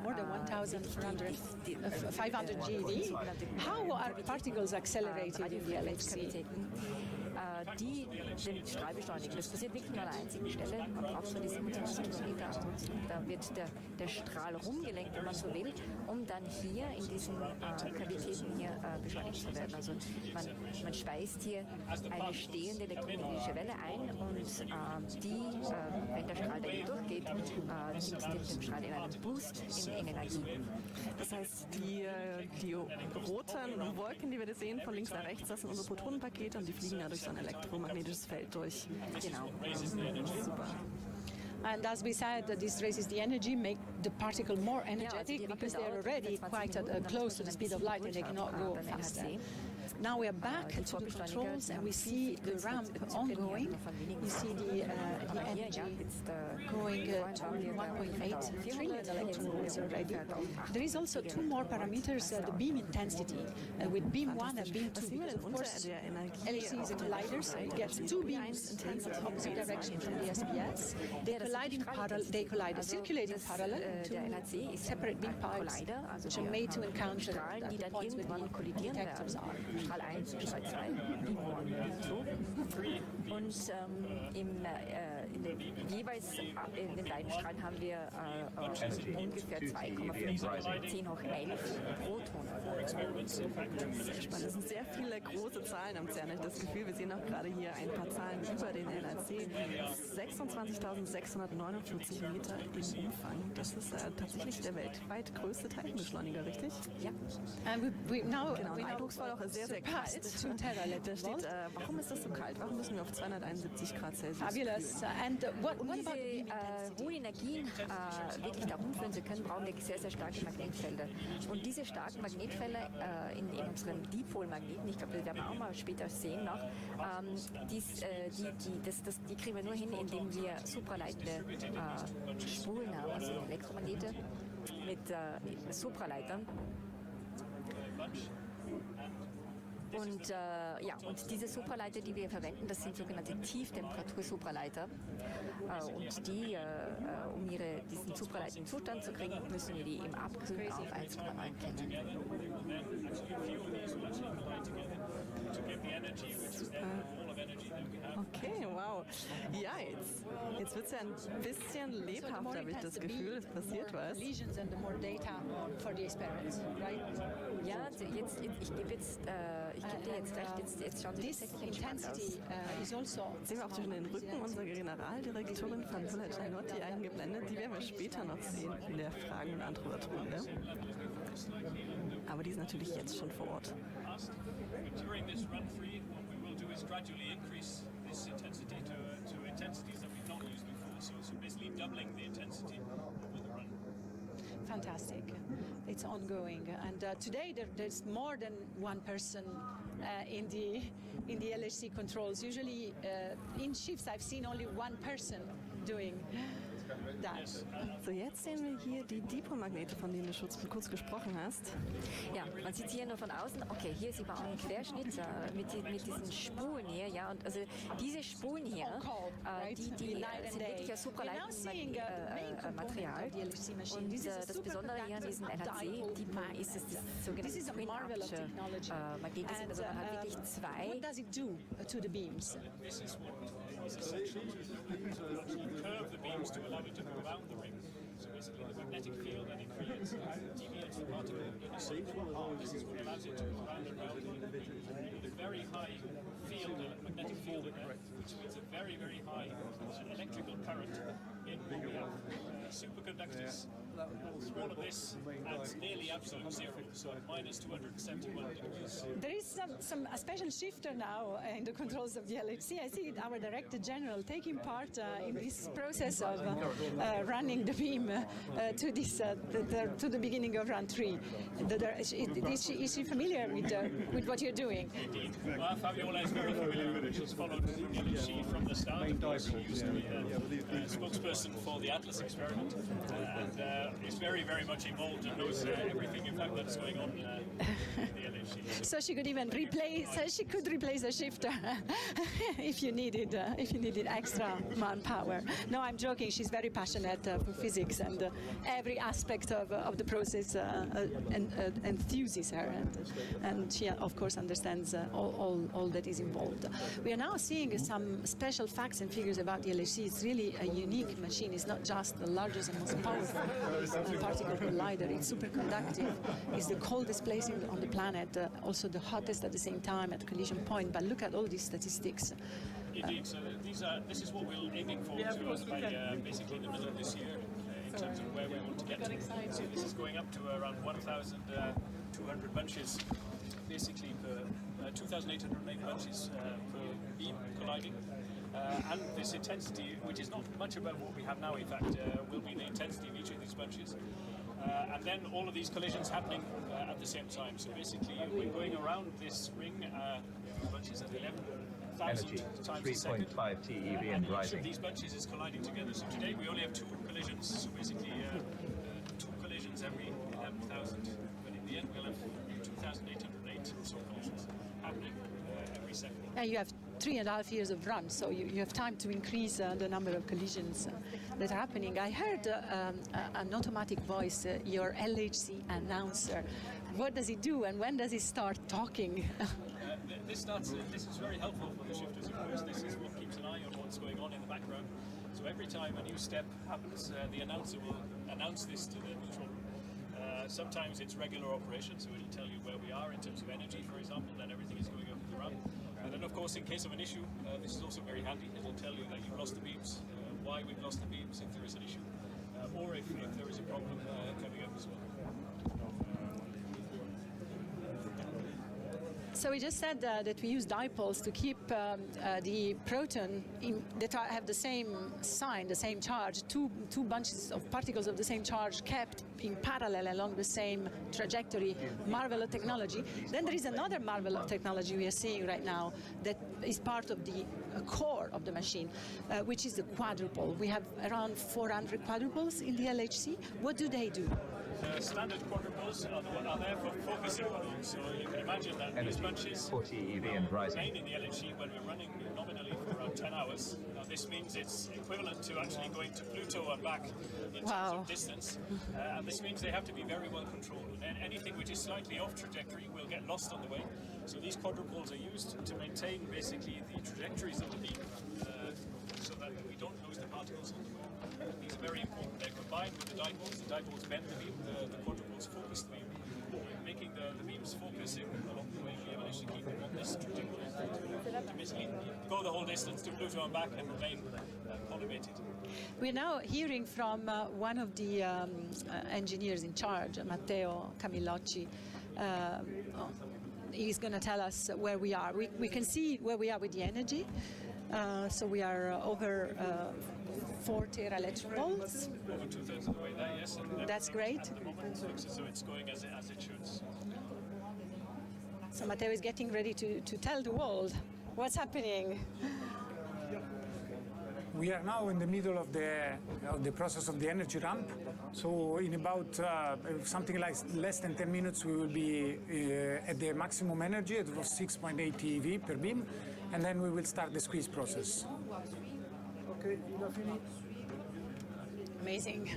S4: more than 500 GeV. How are particles accelerated in the LHC?
S8: Die den Strahl beschleunigen. Das passiert wirklich nur an einer einzigen Stelle. Man braucht so die 27 Kilometer ansonsten. Da wird der Strahl rumgelenkt, wenn man so will, um dann hier in diesen Kavitäten hier beschleunigt zu werden. Also man speist hier eine stehende elektromagnetische Welle ein und die, wenn der Strahl da durchgeht, gibt dem Strahl in einen Boost in Energie.
S7: Das heißt, die roten Wolken, die wir da sehen, von links nach rechts, das sind unsere Protonenpakete und die fliegen ja durch so ein elektromagnetisches Feld durch.
S8: Genau.
S7: Super.
S4: And as we said, this raises the energy, make the particle more energetic because they are already quite close to the speed of light and they cannot go faster. Now we are back to the controls and we see the ramp ongoing. You see the energy going to 1.8 trillion electron volts already. There is also two more parameters, the beam intensity with beam 1 and beam 2. Because of course, LHC is a collider, so it gets two beams in the opposite direction from the SPS. They collide circulating parallel to separate beam pipes, which are made to encounter the points where the detectors are.
S8: Strahl 1 und Strahl 2, und jeweils in den beiden Strahlen haben wir ungefähr 2,5 10 hoch 11 Protonen.
S7: Sehr spannend. Das sind sehr viele große Zahlen am CERN. Ich habe das Gefühl, wir sehen auch gerade hier ein paar Zahlen über den LHC. 26.649 Meter im Umfang. Das ist tatsächlich der weltweit größte Teilchenbeschleuniger, richtig?
S8: Ja.
S7: Genau, eindrucksvoll auch sehr, sehr kalt. Da steht, warum ist das so kalt? Warum müssen wir auf 271 Grad Celsius?
S4: Fabulous. And what
S8: um diese hohen Energien wirklich da rumführen zu können, brauchen wir sehr, sehr starke Magnetfelder. Und diese starken Magnetfelder in unseren Dipolmagneten, ich glaube, das werden wir auch mal später sehen noch, die kriegen wir nur hin, indem wir supraleitende Spulen haben, also Elektromagnete mit Supraleitern. Und, und diese Supraleiter, die wir verwenden, das sind sogenannte Tieftemperatur-Supraleiter. Und die, um diesen supraleitenden Zustand zu kriegen, müssen wir die im Abkühlen auf 1,9 kennen.
S7: Okay, wow. Ja, jetzt wird es ja ein bisschen lebhafter, habe ich das Gefühl. Es passiert was.
S8: Ja, ich gebe dir jetzt recht, jetzt schauen Sie tatsächlich entspannt aus.
S7: Sehen wir auch zwischen den Rücken unserer Generaldirektorin Fabiola Gianotti eingeblendet. Die werden wir später noch sehen in der Fragen- und Antwortrunde. Aber die ist natürlich jetzt schon vor Ort.
S11: During this run-free, what we will do is gradually increase this intensity to intensities that we've not used before. So basically doubling the intensity over the run.
S4: Fantastic. It's ongoing. And today there's more than one person in the LHC controls. Usually in shifts I've seen only one person doing that.
S7: So, jetzt sehen wir hier die Dipolmagnete, von denen du kurz gesprochen hast.
S8: Ja, man sieht hier nur von außen, okay, hier sieht man auch einen Querschnitt mit diesen Spulen hier, ja, und also diese Spulen hier, die sind wirklich aus supraleitendem Material. Und das Besondere hier an diesem LHC-Dipol ist, dass das sogenannte Twin Armature Magnete sind, also man hat wirklich zwei.
S4: What does it do to the beams?
S11: This is what this section. Curve the beams is to allow it to go around the ring. So basically the magnetic field that it creates deviates the particle in a circle. This is what allows it to go around and around with a very high field, magnetic field in there, which means a very, very high electrical current in what we have superconductors. All of this at nearly absolute zero, so minus 271 degrees.
S4: There is a special shifter now in the controls of the LHC. I see our Director General taking part in this process of running the beam to the beginning of run 3. Is she familiar with what you're doing?
S11: Indeed. Well, Fabiola is very familiar with it. She's followed the LHC from the start. Of course, she used to be a spokesperson for the Atlas experiment, and is very, very much involved and knows everything, in fact, that's going on in the LHC.
S4: So she could even replace the shifter if you needed extra manpower. No, I'm joking. She's very passionate for physics, and every aspect of the process enthuses her, and she of course understands all that is involved. We are now seeing some special facts and figures about the LHC. It's really a unique machine. It's not just the largest and most powerful particle collider. It's superconductive. It's the coldest place on the planet, also the hottest at the same time at collision point. But look at all these statistics.
S11: Indeed. So this is what we're aiming for by basically the middle of this year in terms of where we want to get to. So this is going up to around 1,200 bunches, basically per 2,808 bunches per beam colliding. And this intensity, which is not much above what we have now, in fact, will be the intensity of each of these bunches. And then all of these collisions happening at the same time. So basically, we're going around this ring, bunches at 11,000 times a second.
S6: 3.5 TeV
S11: and
S6: and rising.
S11: each of these bunches is colliding together. So today we only have 2 collisions. So basically, 2 collisions every 11,000. But in the end, we'll have 2,808 or so collisions happening every second.
S4: And you have 3.5 years of run, so you have time to increase the number of collisions that are happening. I heard an automatic voice, your LHC announcer. What does it do, and when does it start talking?
S11: This is very helpful for the shifters, of course. This is what keeps an eye on what's going on in the background. So every time a new step happens, the announcer will announce this to the neutral room. Sometimes it's regular operation, so it'll tell you where we are in terms of energy, for example, that everything is going up in the run. And then, of course, in case of an issue, this is also very handy. It'll tell you that you've lost the beams, why we've lost the beams if there is an issue, or if there is a problem coming up as well.
S4: So we just said that we use dipoles to keep the proton that have the same sign, the same charge, two bunches of particles of the same charge kept in parallel along the same trajectory. Marvel of technology. Then there is another marvel of technology we are seeing right now that is part of the core of the machine, which is the quadruple. We have around 400 quadruples in the LHC. What do they do?
S11: Standard quadruples are there for focusing. So you can imagine that these bunches
S6: 40 EV and rising.
S11: remain in the LHC when we're running nominally for around 10 hours. Now this means it's equivalent to actually going to Pluto and back in terms of distance. And this means they have to be very well controlled. And anything which is slightly off trajectory will get lost on the way. So these quadruples are used to maintain basically the trajectories of the beam so that we don't lose the particles on the way. These are very important. They're combined with the dipoles. The dipoles bend the beam, the quadruples focus the beam. Making the beams focusing along the way, we managed to keep them on this trajectory to basically go the whole distance to Pluto and back and remain collimated.
S4: We're now hearing from one of the engineers in charge, Matteo Camillocci. He's going to tell us where we are. We can see where we are with the energy. So we are over 40 electric volts.
S11: Over 2/3 of the way there, yes. And
S4: that's great.
S11: At the moment, looks as though it's going as it should.
S4: So Matteo is getting ready to tell the world what's happening.
S5: We are now in the middle of the process of the energy ramp. So in about something like less than 10 minutes, we will be at the maximum energy at 6.8 TeV per beam, and then we will start the squeeze process. Okay,
S4: Amazing.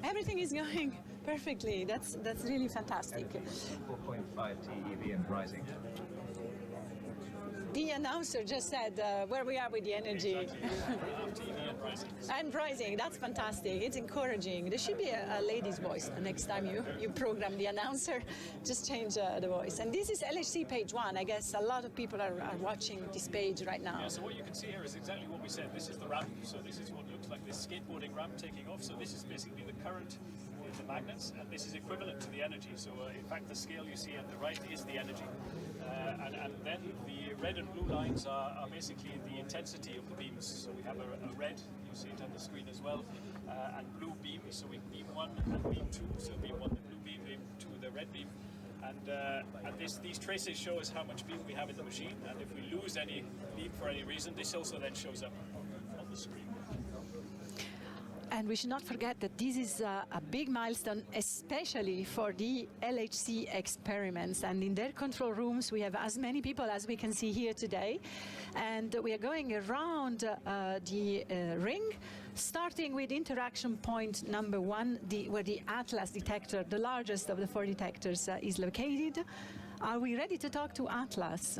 S4: Everything is going perfectly. That's really fantastic.
S6: 4.5 TeV and rising.
S4: the announcer just said where we are with the energy. And rising, that's fantastic. It's encouraging. There should be a lady's voice next time you program the announcer. Just change the voice. And this is LHC page 1. I guess a lot of people are watching this page right now.
S11: Yeah, so what you can see here is exactly what we said. This is the ramp. So this is what looks like this skateboarding ramp taking off. So this is basically the current in the magnets, and this is equivalent to the energy. So in fact, the scale you see at the right is the energy. And then the red and blue lines are basically the intensity of the beams. So we have a red, you see it on the screen as well, and blue beam. So we beam 1 and beam 2. So beam 1 the blue beam, beam 2 the red beam. And these traces show us how much beam we have in the machine. And if we lose any beam for any reason, this also then shows up on the screen.
S4: And we should not forget that this is a big milestone, especially for the LHC experiments. And in their control rooms, we have as many people as we can see here today. And we are going around the ring, starting with interaction point number 1, where the Atlas detector, the largest of the 4 detectors, is located. Are we ready to talk to Atlas?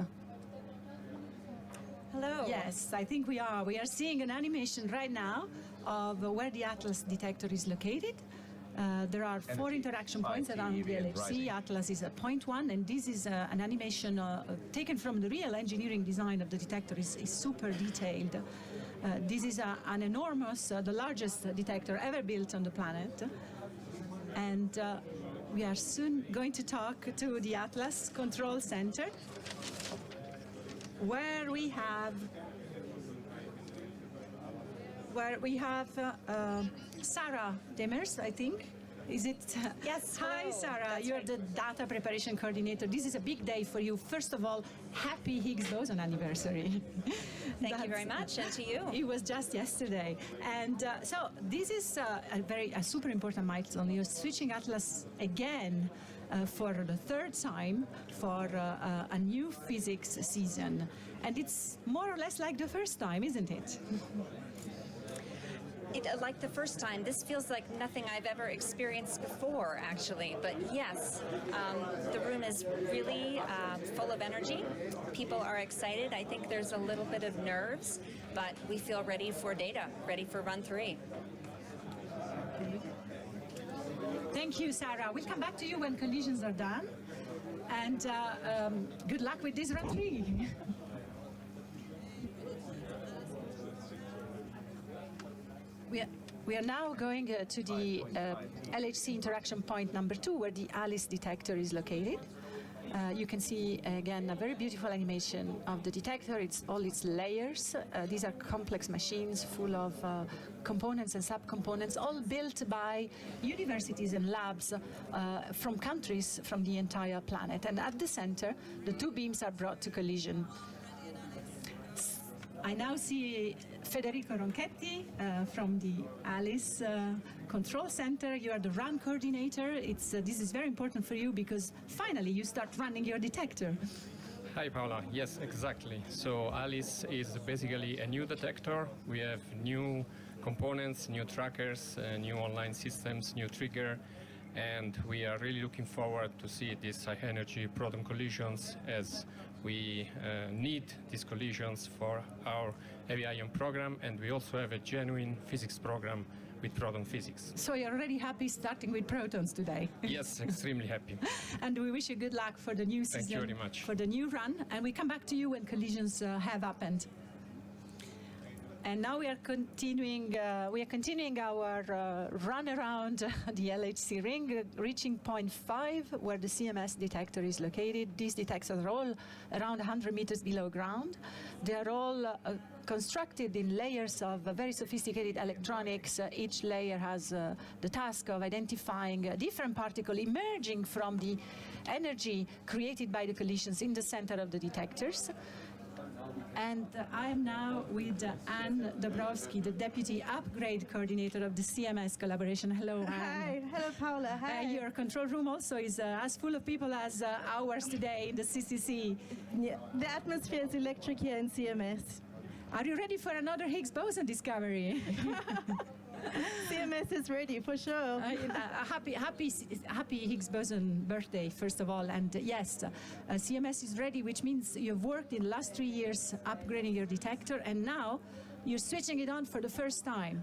S12: Hello.
S4: Yes, I think we are. We are seeing an animation right now of where the Atlas detector is located. There are 4 interaction points around the LHC. Atlas is at point 1, and this is an animation taken from the real engineering design of the detector. Is super detailed. This is an enormous, the largest detector ever built on the planet. And we are soon going to talk to the Atlas Control Center, where we have Sarah Demers, I think. Is it?
S12: Yes.
S4: Hi,
S12: hello.
S4: Sarah.
S12: That's
S4: You're
S12: right.
S4: the data preparation coordinator. This is a big day for you. First of all, happy Higgs boson anniversary.
S12: Thank you very much, and to you.
S4: It was just yesterday. And so this is a super important milestone. You're switching Atlas again for the 3rd time for a new physics season. And it's more or less like the first time, isn't it?
S12: Like the first time, this feels like nothing I've ever experienced before, actually. But yes, the room is really full of energy. People are excited. I think there's a little bit of nerves, but we feel ready for data, ready for run 3.
S4: Thank you, Sarah. We'll come back to you when collisions are done. And good luck with this run 3. We are now going to the LHC interaction point number 2, where the ALICE detector is located. You can see, again, a very beautiful animation of the detector. It's all its layers. These are complex machines full of components and subcomponents, all built by universities and labs from countries from the entire planet. And at the center, the 2 beams are brought to collision. I now see Federico Ronchetti from the ALICE Control Center. You are the run coordinator. This is very important for you because finally you start running your detector.
S13: Hi, Paola. Yes, exactly. So ALICE is basically a new detector. We have new components, new trackers, new online systems, new trigger, and we are really looking forward to see these high-energy proton collisions, as we need these collisions for our heavy ion program, and we also have a genuine physics program with proton physics.
S4: So you're already happy starting with protons today?
S13: Yes, extremely happy.
S4: And we wish you good luck for the new season.
S13: Thank you very much.
S4: For the new run, and we come back to you when collisions have happened. And now we are continuing our run around the LHC ring, reaching point 5, where the CMS detector is located. These detectors are all around 100 meters below ground. They are all constructed in layers of very sophisticated electronics. Each layer has the task of identifying a different particle emerging from the energy created by the collisions in the center of the detectors. And I am now with Anne Dabrowski, the Deputy Upgrade Coordinator of the CMS collaboration. Hello, Anne.
S14: Hi. Hello, Paula. Hi.
S4: Your control room also is as full of people as ours today in the CCC.
S14: Yeah, the atmosphere is electric here in CMS.
S4: Are you ready for another Higgs boson discovery?
S14: CMS CMS is ready for sure.
S4: Happy Higgs boson birthday, first of all. And yes, CMS is ready, which means you've worked in the last 3 years upgrading your detector, and now you're switching it on for the first time.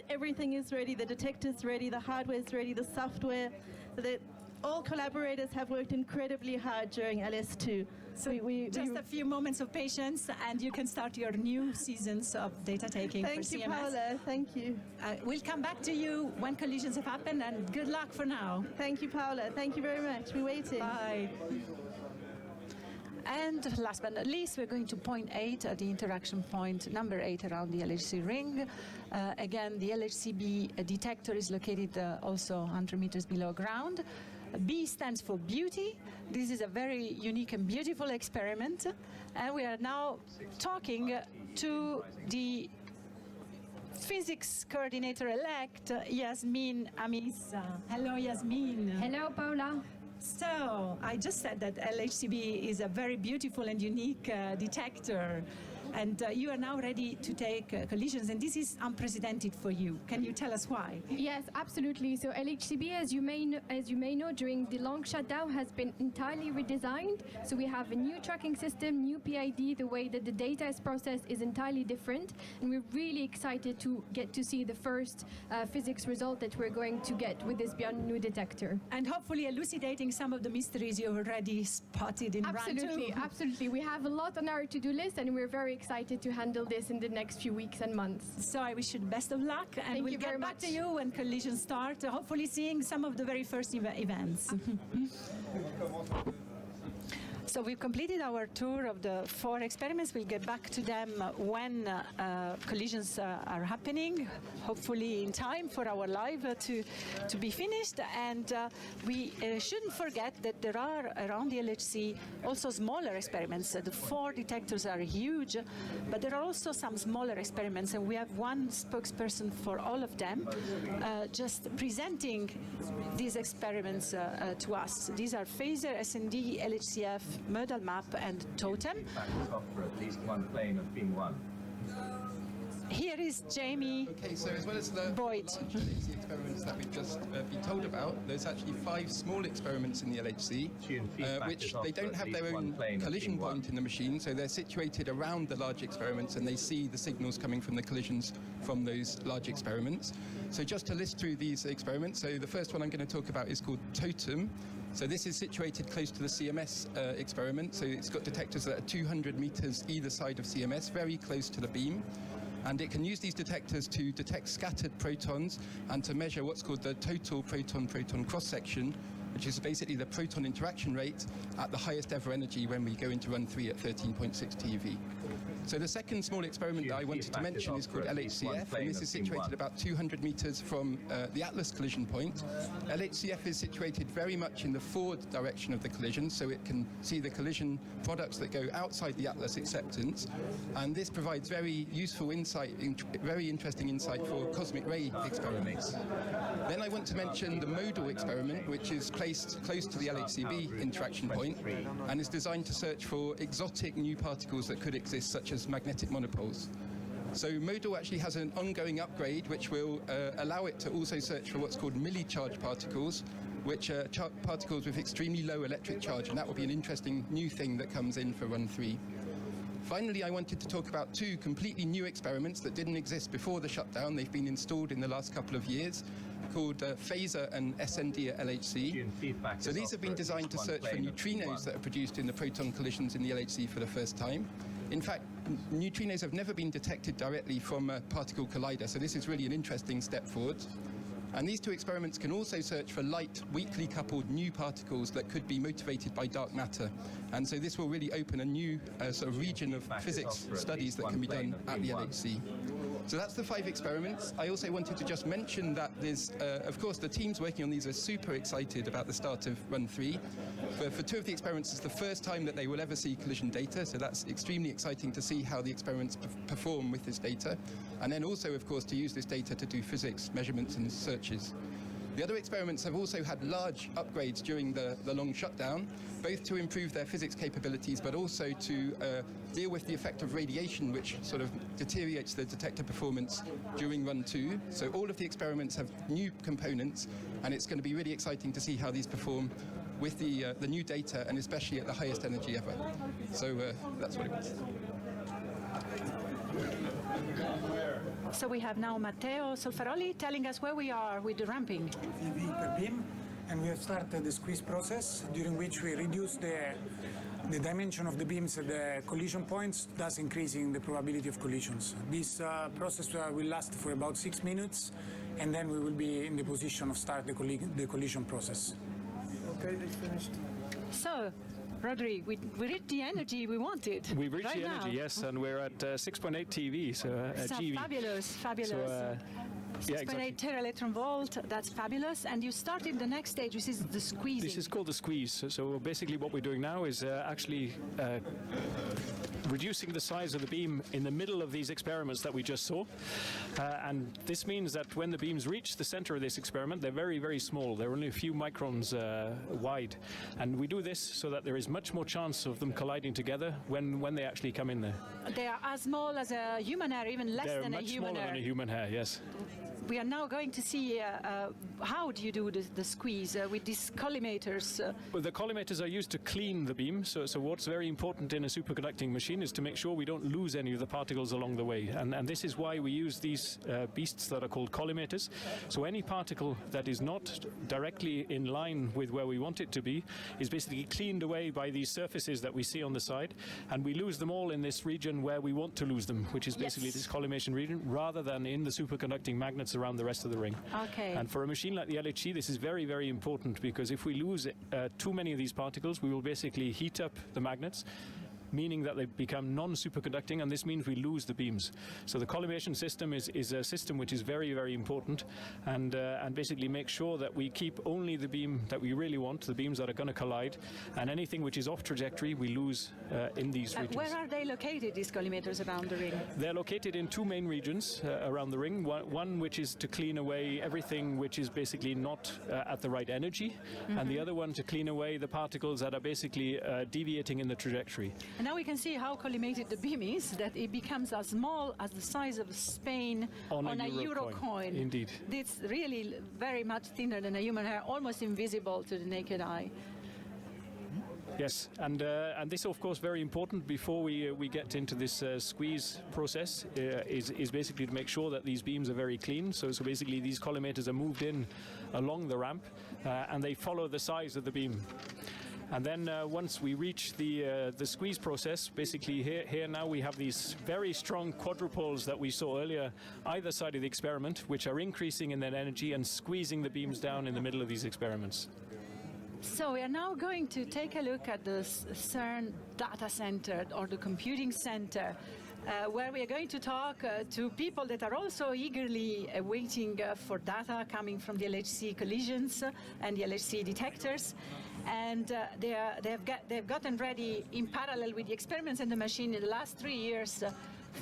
S14: Everything is ready, the detector's ready, the hardware is ready, the software. All collaborators have worked incredibly hard during LS2.
S4: So just a few moments of patience and you can start your new seasons of data taking for CMS.
S14: Thank you, Paula. Thank you.
S4: We'll come back to you when collisions have happened, and good luck for now.
S14: Thank you, Paula. Thank you very much. We're waiting.
S4: Bye. And last but not least, we're going to point 8 at the interaction point number 8 around the LHC ring. Again, the LHCb detector is located also 100 meters below ground. B stands for beauty. This is a very unique and beautiful experiment. And we are now talking to the physics coordinator-elect, Yasmin Amisa. Hello, Yasmin.
S15: Hello, Paula.
S4: So, I just said that LHCb is a very beautiful and unique detector, and you are now ready to take collisions, and this is unprecedented for you. Can you tell us why?
S15: Yes, absolutely. So LHCb, as you may know, during the long shutdown has been entirely redesigned. So we have a new tracking system, new PID, the way that the data is processed is entirely different, and we're really excited to get to see the first physics result that we're going to get with this Beyond New detector.
S4: And hopefully elucidating some of the mysteries you already spotted in round 2.
S15: Absolutely. We have a lot on our to-do list, and we're very excited to handle this in the next few weeks and months.
S4: So I wish you the best of luck, and we'll get back to you when collisions start, hopefully seeing some of the very first events. So we've completed our tour of the 4 experiments. We'll get back to them when collisions are happening, hopefully in time for our live to be finished. And we shouldn't forget that there are around the LHC also smaller experiments. The 4 detectors are huge, but there are also some smaller experiments, and we have one spokesperson for all of them, just presenting these experiments to us. These are Phaser, SND, LHCF, modal map, and totem.
S6: For at least one plane of beam 1.
S4: Here is Jamie
S16: so as well as the
S4: Boyd.
S16: large LHC experiments that we've just been told about, there's actually 5 small experiments in the LHC, which they don't have their own collision point in the machine, so they're situated around the large experiments, and they see the signals coming from the collisions from those large experiments. So just to list through these experiments, so the first one I'm going to talk about is called Totem. So this is situated close to the CMS experiment, so it's got detectors that are 200 meters either side of CMS, very close to the beam. And it can use these detectors to detect scattered protons and to measure what's called the total proton-proton cross-section, which is basically the proton interaction rate at the highest ever energy when we go into run 3 at 13.6 TeV. So the second small experiment that I wanted to mention is called LHCF, and this is situated about 200 meters from the Atlas collision point. LHCF is situated very much in the forward direction of the collision, so it can see the collision products that go outside the Atlas acceptance, and this provides very useful insight, very interesting insight for cosmic ray experiments. Then I want to mention the modal experiment, which is placed close to the LHCb interaction point, and is designed to search for exotic new particles that could exist, such as magnetic monopoles. So modal actually has an ongoing upgrade which will allow it to also search for what's called milli-charge particles, which are particles with extremely low electric charge, and that will be an interesting new thing that comes in for run 3. Finally, I wanted to talk about 2 completely new experiments that didn't exist before the shutdown. They've been installed in the last couple of years, called Phaser and SND at LHC. So these have been designed to search for neutrinos that are produced in the proton collisions in the LHC for the first time. In fact, neutrinos have never been detected directly from a particle collider, so this is really an interesting step forward. And these 2 experiments can also search for light, weakly coupled new particles that could be motivated by dark matter. And so this will really open a new sort of region of physics studies that can be done at the LHC. So that's the 5 experiments. I also wanted to just mention that there's, of course, the teams working on these are super excited about the start of run 3. For 2 of the experiments, it's the first time that they will ever see collision data, so that's extremely exciting to see how the experiments perform with this data. And then also, of course, to use this data to do physics measurements and searches. The other experiments have also had large upgrades during the long shutdown, both to improve their physics capabilities, but also to deal with the effect of radiation, which sort of deteriorates the detector performance during run 2. So all of the experiments have new components, and it's going to be really exciting to see how these perform with the new data, and especially at the highest energy ever. So that's what it was.
S4: So we have now Matteo Solferoli telling us where we are with the ramping.
S17: EV per beam, and we have started the squeeze process, during which we reduce the dimension of the beams at the collision points, thus increasing the probability of collisions. This process will last for about 6 minutes, and then we will be in the position of start the collision process.
S18: Okay, they finished.
S4: So, Rodri, we reached the energy we wanted.
S19: We've reached
S4: right
S19: the energy,
S4: now.
S19: yes, and we're at 6.8 TV, so GV.
S4: Fabulous.
S19: So,
S4: 6.8 tera-electron volt, that's fabulous. And you started the next stage, which is the squeezing.
S19: This is called the squeeze. So basically what we're doing now is actually reducing the size of the beam in the middle of these experiments that we just saw. And this means that when the beams reach the center of this experiment, they're very, very small. They're only a few microns wide. And we do this so that there is much more chance of them colliding together when they actually come in there.
S4: They are as small as a human hair, even less than a human hair.
S19: They're much smaller than a human hair, yes.
S4: We are now going to see how do you do the squeeze with these collimators?
S19: Well, the collimators are used to clean the beam. So what's very important in a superconducting machine is to make sure we don't lose any of the particles along the way. And this is why we use these beasts that are called collimators. So any particle that is not directly in line with where we want it to be is basically cleaned away by these surfaces that we see on the side. And we lose them all in this region where we want to lose them, which is basically this collimation region, rather than in the superconducting magnets around the rest of the ring.
S4: Okay.
S19: And for a machine like the LHC, this is very, very important, because if we lose too many of these particles, we will basically heat up the magnets, meaning that they become non-superconducting, and this means we lose the beams. So the collimation system is a system which is very, very important, and basically make sure that we keep only the beam that we really want, the beams that are going to collide, and anything which is off trajectory we lose in these regions.
S4: Where are they located, these collimators around the ring?
S19: They're located in two main regions around the ring. One which is to clean away everything which is basically not at the right energy, and the other one to clean away the particles that are basically deviating in the trajectory.
S4: And now we can see how collimated the beam is, that it becomes as small as the size of Spain on a euro coin.
S19: Indeed.
S4: It's really very much thinner than a human hair, almost invisible to the naked eye.
S19: Yes, and this, of course, very important before we get into this squeeze process is basically to make sure that these beams are very clean. So basically these collimators are moved in along the ramp, and they follow the size of the beam. And then once we reach the squeeze process, basically here now we have these very strong quadrupoles that we saw earlier either side of the experiment, which are increasing in their energy and squeezing the beams down in the middle of these experiments.
S4: So we are now going to take a look at the CERN data center, or the computing center, where we are going to talk to people that are also eagerly waiting for data coming from the LHC collisions and the LHC detectors. And they've gotten ready in parallel with the experiments and the machine in the last 3 years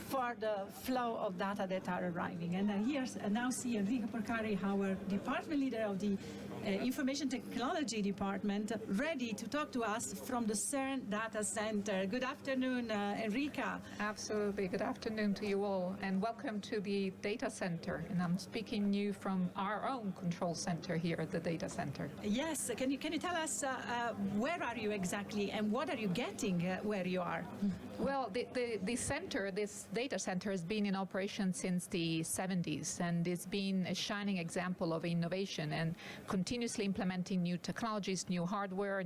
S4: for the flow of data that are arriving. And I now see Enrico Porcari, our department leader of the Information Technology Department, ready to talk to us from the CERN data center. Good afternoon, Enrica.
S20: Absolutely. Good afternoon to you all, and welcome to the data center. And I'm speaking you from our own control center here at the data center.
S4: Yes. Can you tell us where are you exactly, and what are you getting where you are?
S20: Well, the center, this data center, has been in operation since the 70s, and it's been a shining example of innovation and continuously implementing new technologies, new hardware,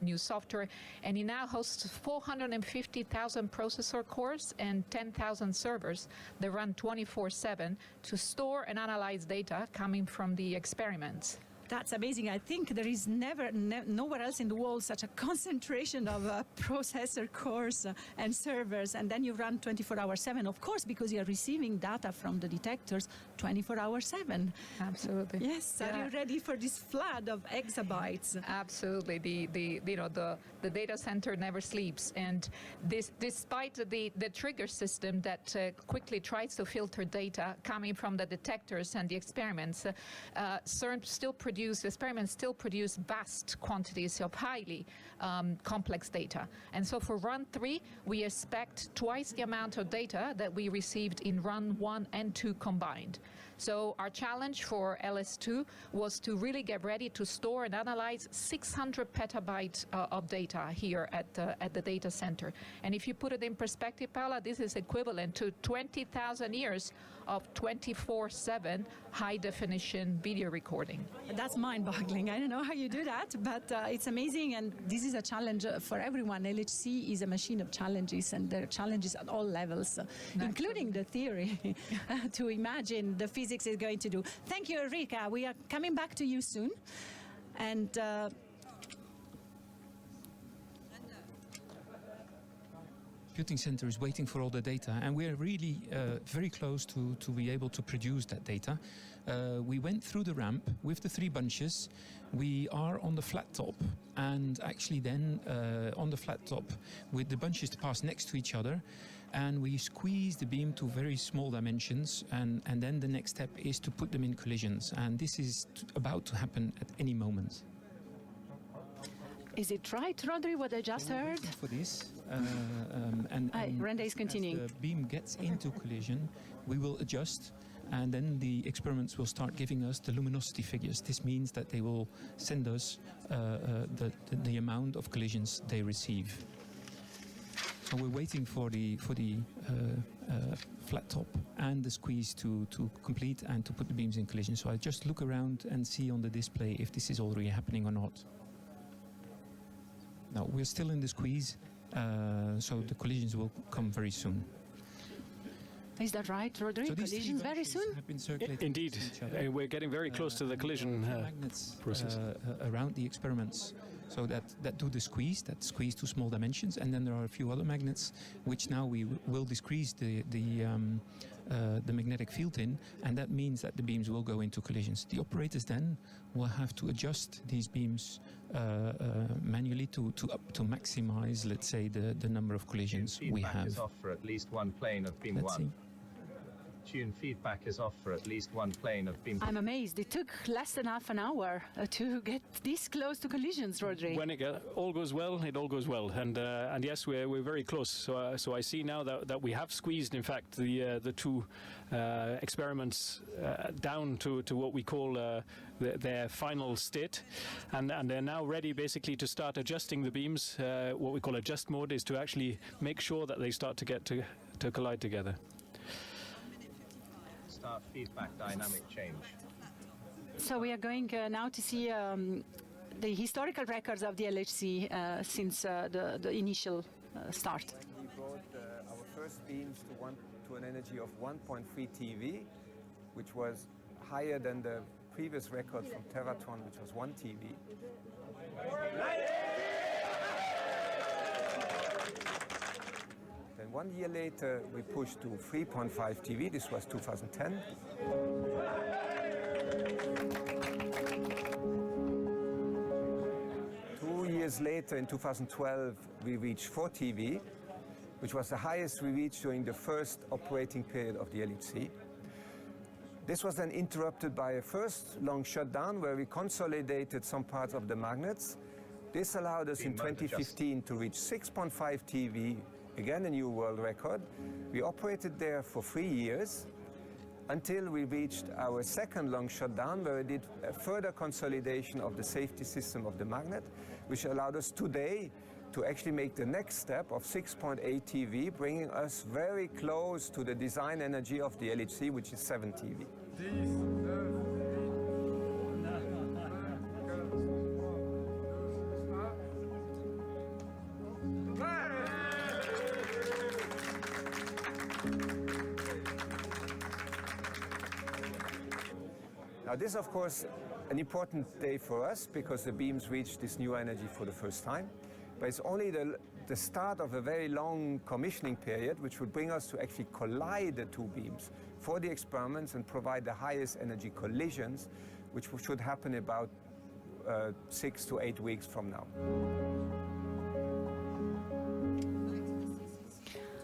S20: new software, and it now hosts 450,000 processor cores and 10,000 servers that run 24/7 to store and analyze data coming from the experiments.
S4: That's amazing. I think there is nowhere else in the world such a concentration of processor cores and servers, and then you run 24/7, of course, because you're receiving data from the detectors 24/7.
S20: Absolutely.
S4: Yes. Are you ready for this flood of exabytes?
S20: Absolutely. The data center never sleeps, and despite the trigger system that quickly tries to filter data coming from the detectors and the experiments, experiments still produce vast quantities of highly complex data. And so for run 3, we expect twice the amount of data that we received in run 1 and 2 combined. So our challenge for LS2 was to really get ready to store and analyze 600 petabytes of data here at the data center. And if you put it in perspective, Paula, this is equivalent to 20,000 years of 24/7 high-definition video recording.
S4: That's mind-boggling. I don't know how you do that, but it's amazing, and this is a challenge for everyone. LHC is a machine of challenges, and there are challenges at all levels, including the theory, to imagine the physics is going to do. Thank you, Rika. We are coming back to you soon. And
S21: computing center is waiting for all the data, and we're really very close to be able to produce that data. We went through the ramp with the 3 bunches. We are on the flat top, and actually then on the flat top with the bunches passed next to each other, and we squeeze the beam to very small dimensions, and then the next step is to put them in collisions, and this is about to happen at any moment.
S4: is it right, Rodri, what I just heard?
S21: For this,
S4: Renda is continuing.
S21: As the beam gets into collision, we will adjust, and then the experiments will start giving us the luminosity figures. This means that they will send us the amount of collisions they receive. So we're waiting for the flat top and the squeeze to complete and to put the beams in collision. So I just look around and see on the display if this is already happening or not. No, we're still in the squeeze, so the collisions will come very soon.
S4: Is that right, Rodri?
S21: So
S4: collisions very soon?
S21: Have been circulating.
S19: Indeed, we're getting very close to the collision
S21: magnets
S19: process.
S21: Around the experiments, so that do the squeeze, that squeeze to small dimensions, and then there are a few other magnets which now we will decrease the magnetic field in, and that means that the beams will go into collisions. The operators then will have to adjust these beams manually to maximize, let's say, the number of collisions we have.
S6: Is off for at least one plane of beam 1. Tune feedback is off for at least one plane of beam.
S4: I'm amazed. It took less than half an hour to get this close to collisions, Rodri.
S19: When it all goes well, it all goes well, and yes, we're very close. So I see now that we have squeezed, in fact, the 2 experiments down to what we call their final state, and they're now ready basically to start adjusting the beams. What we call adjust mode is to actually make sure that they start to get to collide together.
S6: Start feedback dynamic change.
S4: So we are going now to see the historical records of the LHC since the initial start.
S22: We brought our first beams to an energy of 1.3 TeV, which was higher than the previous record from Teratron, which was 1 TeV. Then 1 year later, we pushed to 3.5 TeV. This was 2010. Years later, in 2012, we reached 4 TeV, which was the highest we reached during the first operating period of the LHC. This was then interrupted by a first long shutdown where we consolidated some parts of the magnets. This allowed us in 2015 to reach 6.5 TeV, again a new world record. We operated there for 3 years until we reached our second long shutdown, where we did a further consolidation of the safety system of the magnet, which allowed us today to actually make the next step of 6.8 TeV, bringing us very close to the design energy of the LHC, which is 7 TeV. Now this is of course an important day for us because the beams reach this new energy for the first time, but it's only the start of a very long commissioning period which will bring us to actually collide the two beams for the experiments and provide the highest energy collisions, which should happen about 6 to 8 weeks from now.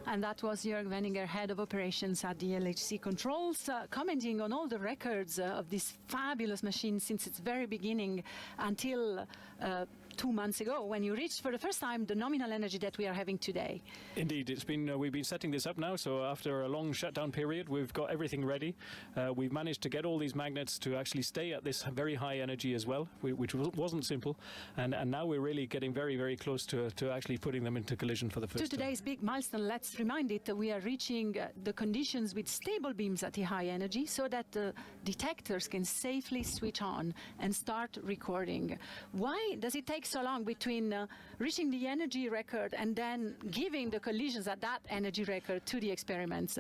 S4: And that was Jörg Wenninger, head of operations at the LHC Controls, commenting on all the records of this fabulous machine since its very beginning until 2 months ago, when you reached for the first time the nominal energy that we are having today.
S19: Indeed, it's been we've been setting this up now, so after a long shutdown period, we've got everything ready. We've managed to get all these magnets to actually stay at this very high energy as well, which wasn't simple, and now we're really getting very, very close to actually putting them into collision for the first time.
S4: To today's big milestone, let's remind it that we are reaching the conditions with stable beams at the high energy so that the detectors can safely switch on and start recording. Why does it take so long between reaching the energy record and then giving the collisions at that energy record to the experiments?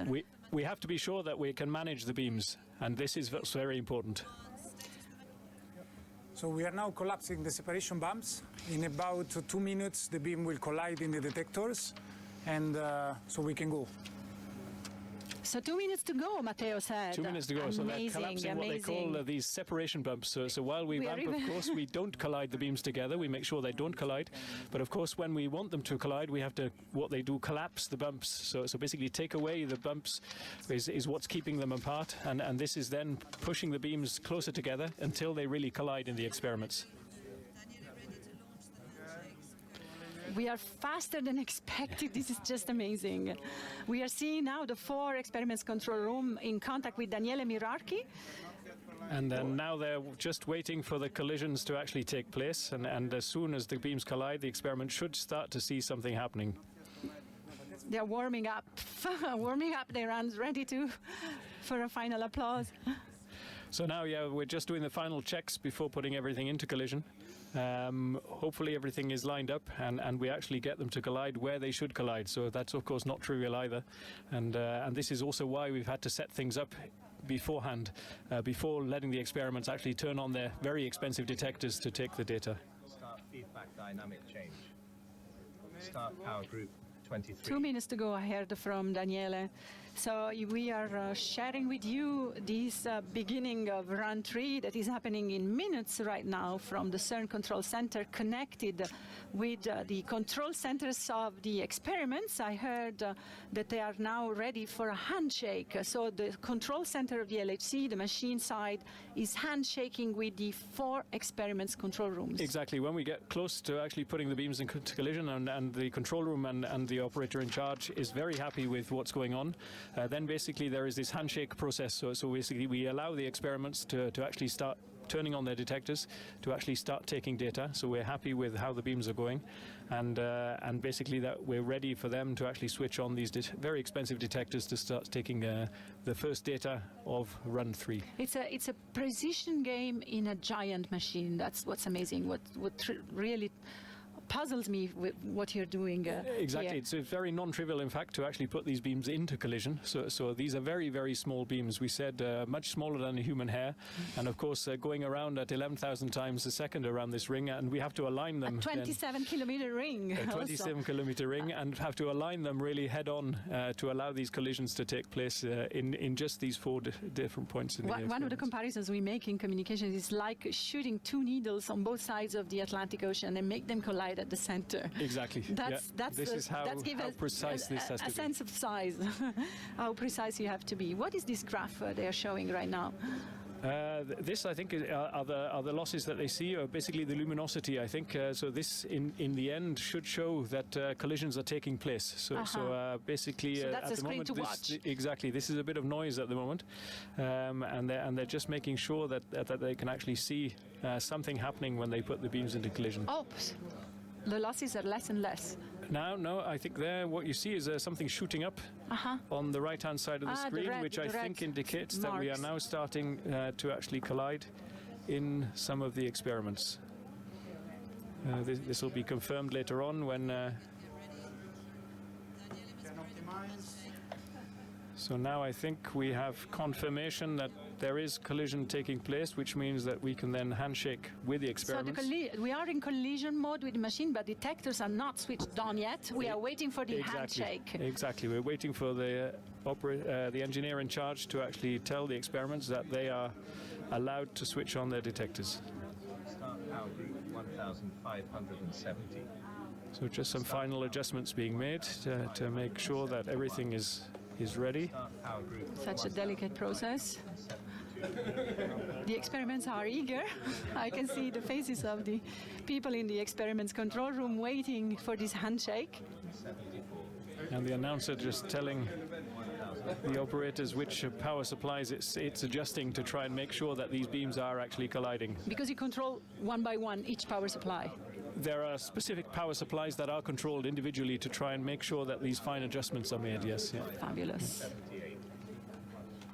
S19: We have to be sure that we can manage the beams, and this is what's very important.
S17: So we are now collapsing the separation bumps. In about 2 minutes, the beam will collide in the detectors, and so we can go.
S4: So 2 minutes to go, Matteo said.
S19: 2 minutes to go.
S4: Amazing,
S19: so they're collapsing what they call these separation bumps. So while we ramp, of course, we don't collide the beams together. We make sure they don't collide. But of course, when we want them to collide, we have to, what they do, collapse the bumps. So basically take away the bumps is what's keeping them apart. And this is then pushing the beams closer together until they really collide in the experiments.
S4: We are faster than expected. This is just amazing. We are seeing now the 4 experiments control room in contact with Daniele Mirarchi.
S19: And then now they're just waiting for the collisions to actually take place. And as soon as the beams collide, the experiment should start to see something happening.
S4: They're warming up. Warming up their hands, ready for a final applause.
S19: So now, yeah, we're just doing the final checks before putting everything into collision. Hopefully everything is lined up and we actually get them to collide where they should collide. So that's of course not trivial either. And this is also why we've had to set things up beforehand, before letting the experiments actually turn on their very expensive detectors to take the data.
S6: Start feedback dynamic change. Start power group 23.
S4: 2 minutes to go, I heard from Daniele. So we are sharing with you this beginning of run 3 that is happening in minutes right now from the CERN Control Center, connected with the control centers of the experiments. I heard that they are now ready for a handshake. So the control center of the LHC, the machine side, is handshaking with the 4 experiments control rooms.
S19: Exactly. When we get close to actually putting the beams into collision and the control room and the operator in charge is very happy with what's going on, then basically there is this handshake process. So basically we allow the experiments to actually start turning on their detectors, to actually start taking data. So we're happy with how the beams are going, and basically that we're ready for them to actually switch on these very expensive detectors to start taking the first data of run 3.
S4: It's a precision game in a giant machine. That's what's amazing. What really puzzles me with what you're doing.
S19: Exactly.
S4: Here.
S19: It's very non-trivial, in fact, to actually put these beams into collision. So these are very, very small beams. We said much smaller than a human hair, and of course going around at 11,000 times a second around this ring, and we have to align them.
S4: A 27-kilometer ring.
S19: A 27-kilometer ring, and have to align them really head-on to allow these collisions to take place in just these 4 different points in the
S4: One of the comparisons we make in communications is like shooting 2 needles on both sides of the Atlantic Ocean and make them collide at the center.
S19: Exactly. This is how precise this has to be.
S4: A sense of size, how precise you have to be. What is this graph they are showing right now?
S19: This, I think, are the losses that they see, or basically the luminosity, I think. So this, in the end, should show that collisions are taking place. So basically,
S4: so that's
S19: at the moment,
S4: to watch.
S19: Exactly, this is a bit of noise at the moment, and they're just making sure that they can actually see something happening when they put the beams into collision.
S4: Oh, the losses are less and less.
S19: No, I think there what you see is something shooting up on the right-hand side of the screen, which I think indicates that we are now starting to actually collide in some of the experiments. This will be confirmed later on when... So now I think we have confirmation that there is collision taking place, which means that we can then handshake with the experiments.
S4: So we are in collision mode with the machine, but detectors are not switched on yet. We are waiting for the handshake.
S19: Exactly. We're waiting for the engineer in charge to actually tell the experiments that they are allowed to switch on their detectors.
S6: Start power group 1570.
S19: So just some final adjustments being made to make sure that everything is ready.
S4: Such a delicate process. The experiments are eager. I can see the faces of the people in the experiments control room waiting for this handshake.
S19: And the announcer just telling the operators which power supplies it's adjusting to try and make sure that these beams are actually colliding.
S4: Because you control one by one each power supply.
S19: There are specific power supplies that are controlled individually to try and make sure that these fine adjustments are made, yes. Yeah.
S4: Fabulous.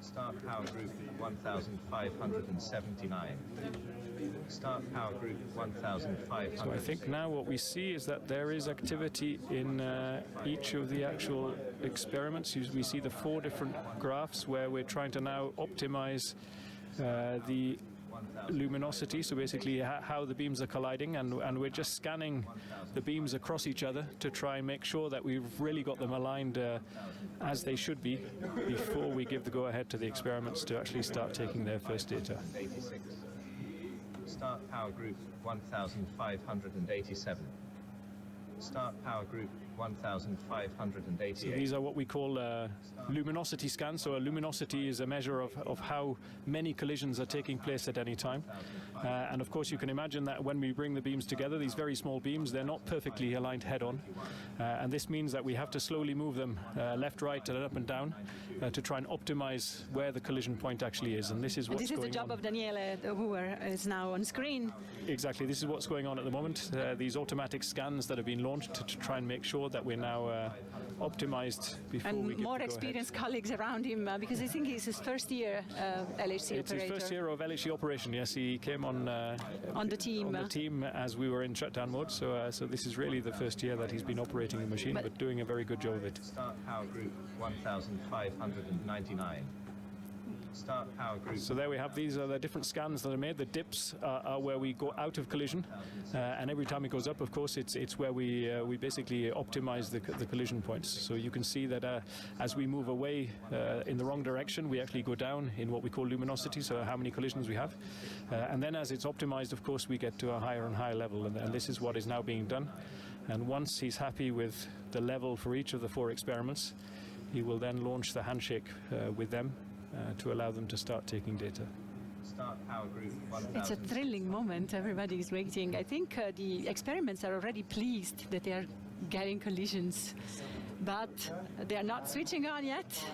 S6: Start power group 1579. Start power group 1500.
S19: So I think now what we see is that there is activity in each of the actual experiments. We see the 4 different graphs where we're trying to now optimize the luminosity, so basically how the beams are colliding, and we're just scanning the beams across each other to try and make sure that we've really got them aligned as they should be before we give the go-ahead to the experiments to actually start taking their first data.
S6: Start power group 1587. Start power group 1588.
S19: So these are what we call luminosity scans. So a luminosity is a measure of how many collisions are taking place at any time. And of course you can imagine that when we bring the beams together, these very small beams, they're not perfectly aligned head-on. And this means that we have to slowly move them left, right, and up and down to try and optimize where the collision point actually is. And this is what's going on.
S4: This is the job of Daniele, who is now on screen.
S19: Exactly. This is what's going on at the moment. These automatic scans that have been launched to try and make sure that we're now optimized before we
S4: and
S19: get
S4: more
S19: the
S4: experienced colleagues around him because I think it's his first year LHC
S19: It's
S4: operator.
S19: his first year of LHC operation. Yes, he came on
S4: the team
S19: as we were in shutdown mode. So this is really the first year that he's been operating the machine, but doing a very good job of it.
S6: Start power group 1599. Start power group.
S19: So there we have, these are the different scans that are made. The dips are where we go out of collision, and every time it goes up, of course, it's where we basically optimize the collision points. So you can see that as we move away in the wrong direction, we actually go down in what we call luminosity, so how many collisions we have. And then as it's optimized, of course, we get to a higher and higher level, and this is what is now being done. And once he's happy with the level for each of the 4 experiments, he will then launch the handshake with them to allow them to start taking data.
S6: Start power group 1000.
S4: It's a thrilling moment. Everybody is waiting. I think the experiments are already pleased that they are getting collisions, but they are not switching on yet.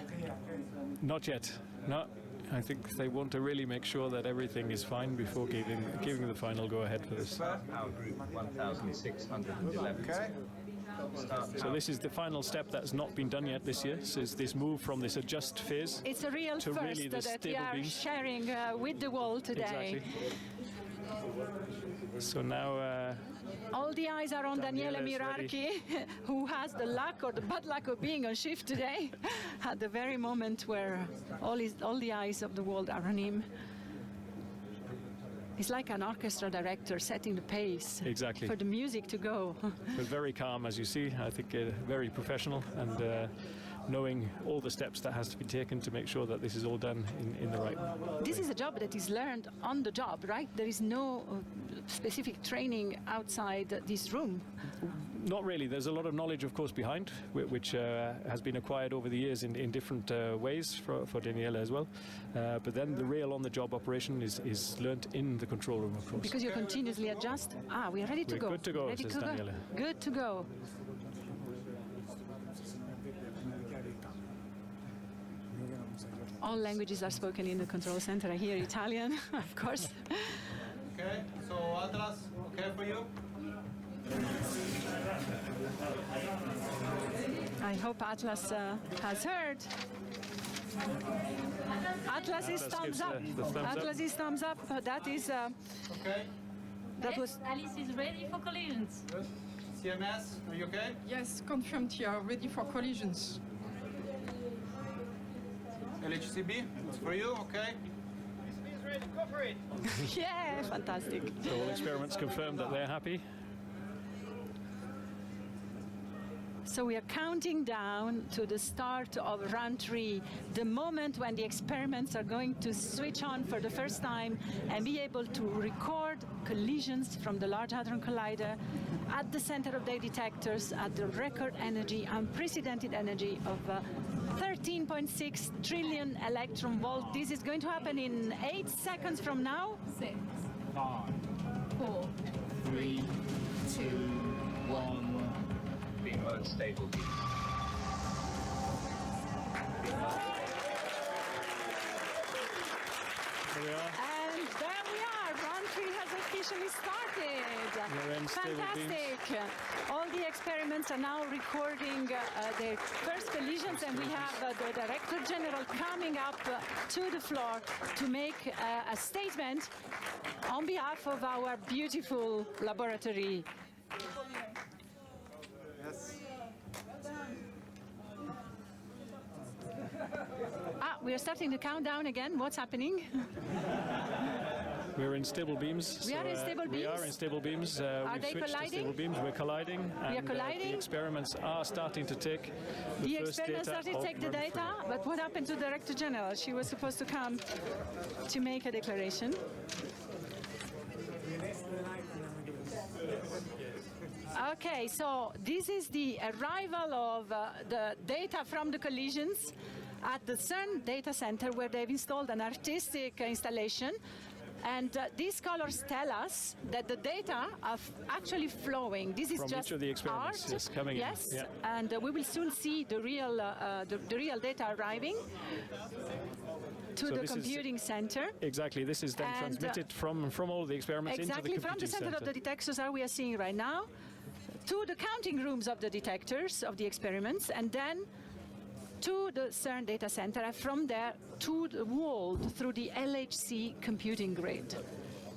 S19: Not yet. No. I think they want to really make sure that everything is fine before giving the final go-ahead for this.
S6: Start power group 1611.
S19: Okay. So this is the final step that's not been done yet this year. So is this move from this adjust phase
S4: It's a real
S19: to
S4: first
S19: really the
S4: that we
S19: stable
S4: are
S19: beams.
S4: sharing with the world today.
S19: Exactly. So now
S4: All the eyes are on Daniele
S19: Daniele is
S4: Mirarchi, who has the luck or the bad luck of being on shift today, at the very moment where all the eyes of the world are on him. He's like an orchestra director setting the pace
S19: Exactly.
S4: for the music to go.
S19: but very calm, as you see. I think very professional, and knowing all the steps that has to be taken to make sure that this is all done in the right way.
S4: This is a job that is learned on the job, right? There is no specific training outside this room.
S19: Not really. There's a lot of knowledge, of course, behind, which has been acquired over the years in different ways for Daniele as well. But then the real on-the-job operation is learnt in the control room, of course.
S4: Because you continuously adjust. We are ready to
S19: We're
S4: go.
S19: good to go,
S4: Ready
S19: says
S4: to go.
S19: Daniele.
S4: Good to go. All languages are spoken in the control center. I hear Italian, of course.
S2: Okay, so Atlas, okay for you?
S4: I hope Atlas has heard. Atlas is
S2: Atlas
S4: thumbs
S2: gives
S4: up.
S2: the thumbs up.
S4: Atlas is thumbs up. That is.
S2: Okay.
S4: That was.
S3: Alice is ready for collisions.
S2: CMS, are you okay?
S23: Yes, confirmed here, ready for collisions.
S2: LHCB, it's for you, okay?
S7: Yeah, fantastic.
S19: So all experiments confirmed that they're happy.
S4: So we are counting down to the start of run 3, the moment when the experiments are going to switch on for the first time and be able to record collisions from the Large Hadron Collider at the center of their detectors at the record energy, unprecedented energy of 13.6 trillion electron volt. This is going to happen in 8 seconds from now.
S3: 6,
S6: 5,
S3: 4,
S6: 3, 2, 1. Beam mode stable.
S4: And there we are. Run 3 has officially started. Fantastic. All the experiments are now recording their first collisions, and we have the Director General coming up to the floor to make a statement on behalf of our beautiful laboratory. We are starting the countdown again. What's happening?
S19: We're in stable beams.
S4: We are in stable beams?
S19: We are in stable beams.
S4: Are they
S19: switched to
S4: colliding?
S19: stable beams. We're colliding.
S4: We are colliding?
S19: The experiments are starting to take
S4: The
S19: first
S4: experiments
S19: data
S4: started to take the
S19: of run
S4: data, but what happened to the Director General? She was supposed to come to make a declaration. Okay, so this is the arrival of the data from the collisions at the CERN data center, where they've installed an artistic installation. And these colors tell us that the data are actually flowing. This is
S19: From
S4: just
S19: each of the experiments,
S4: art.
S19: yes, coming in.
S4: Yes,
S19: Yeah.
S4: and we will soon see the real data arriving to
S19: So
S4: the
S19: this is-
S4: computing center.
S19: Exactly. This is then
S4: And,
S19: transmitted from all the experiments
S4: Exactly,
S19: into the
S4: from the
S19: computing
S4: center of the detectors that we are seeing right now to the counting rooms of the detectors of the experiments, and then to the CERN data center, and from there to the world through the LHC computing grid.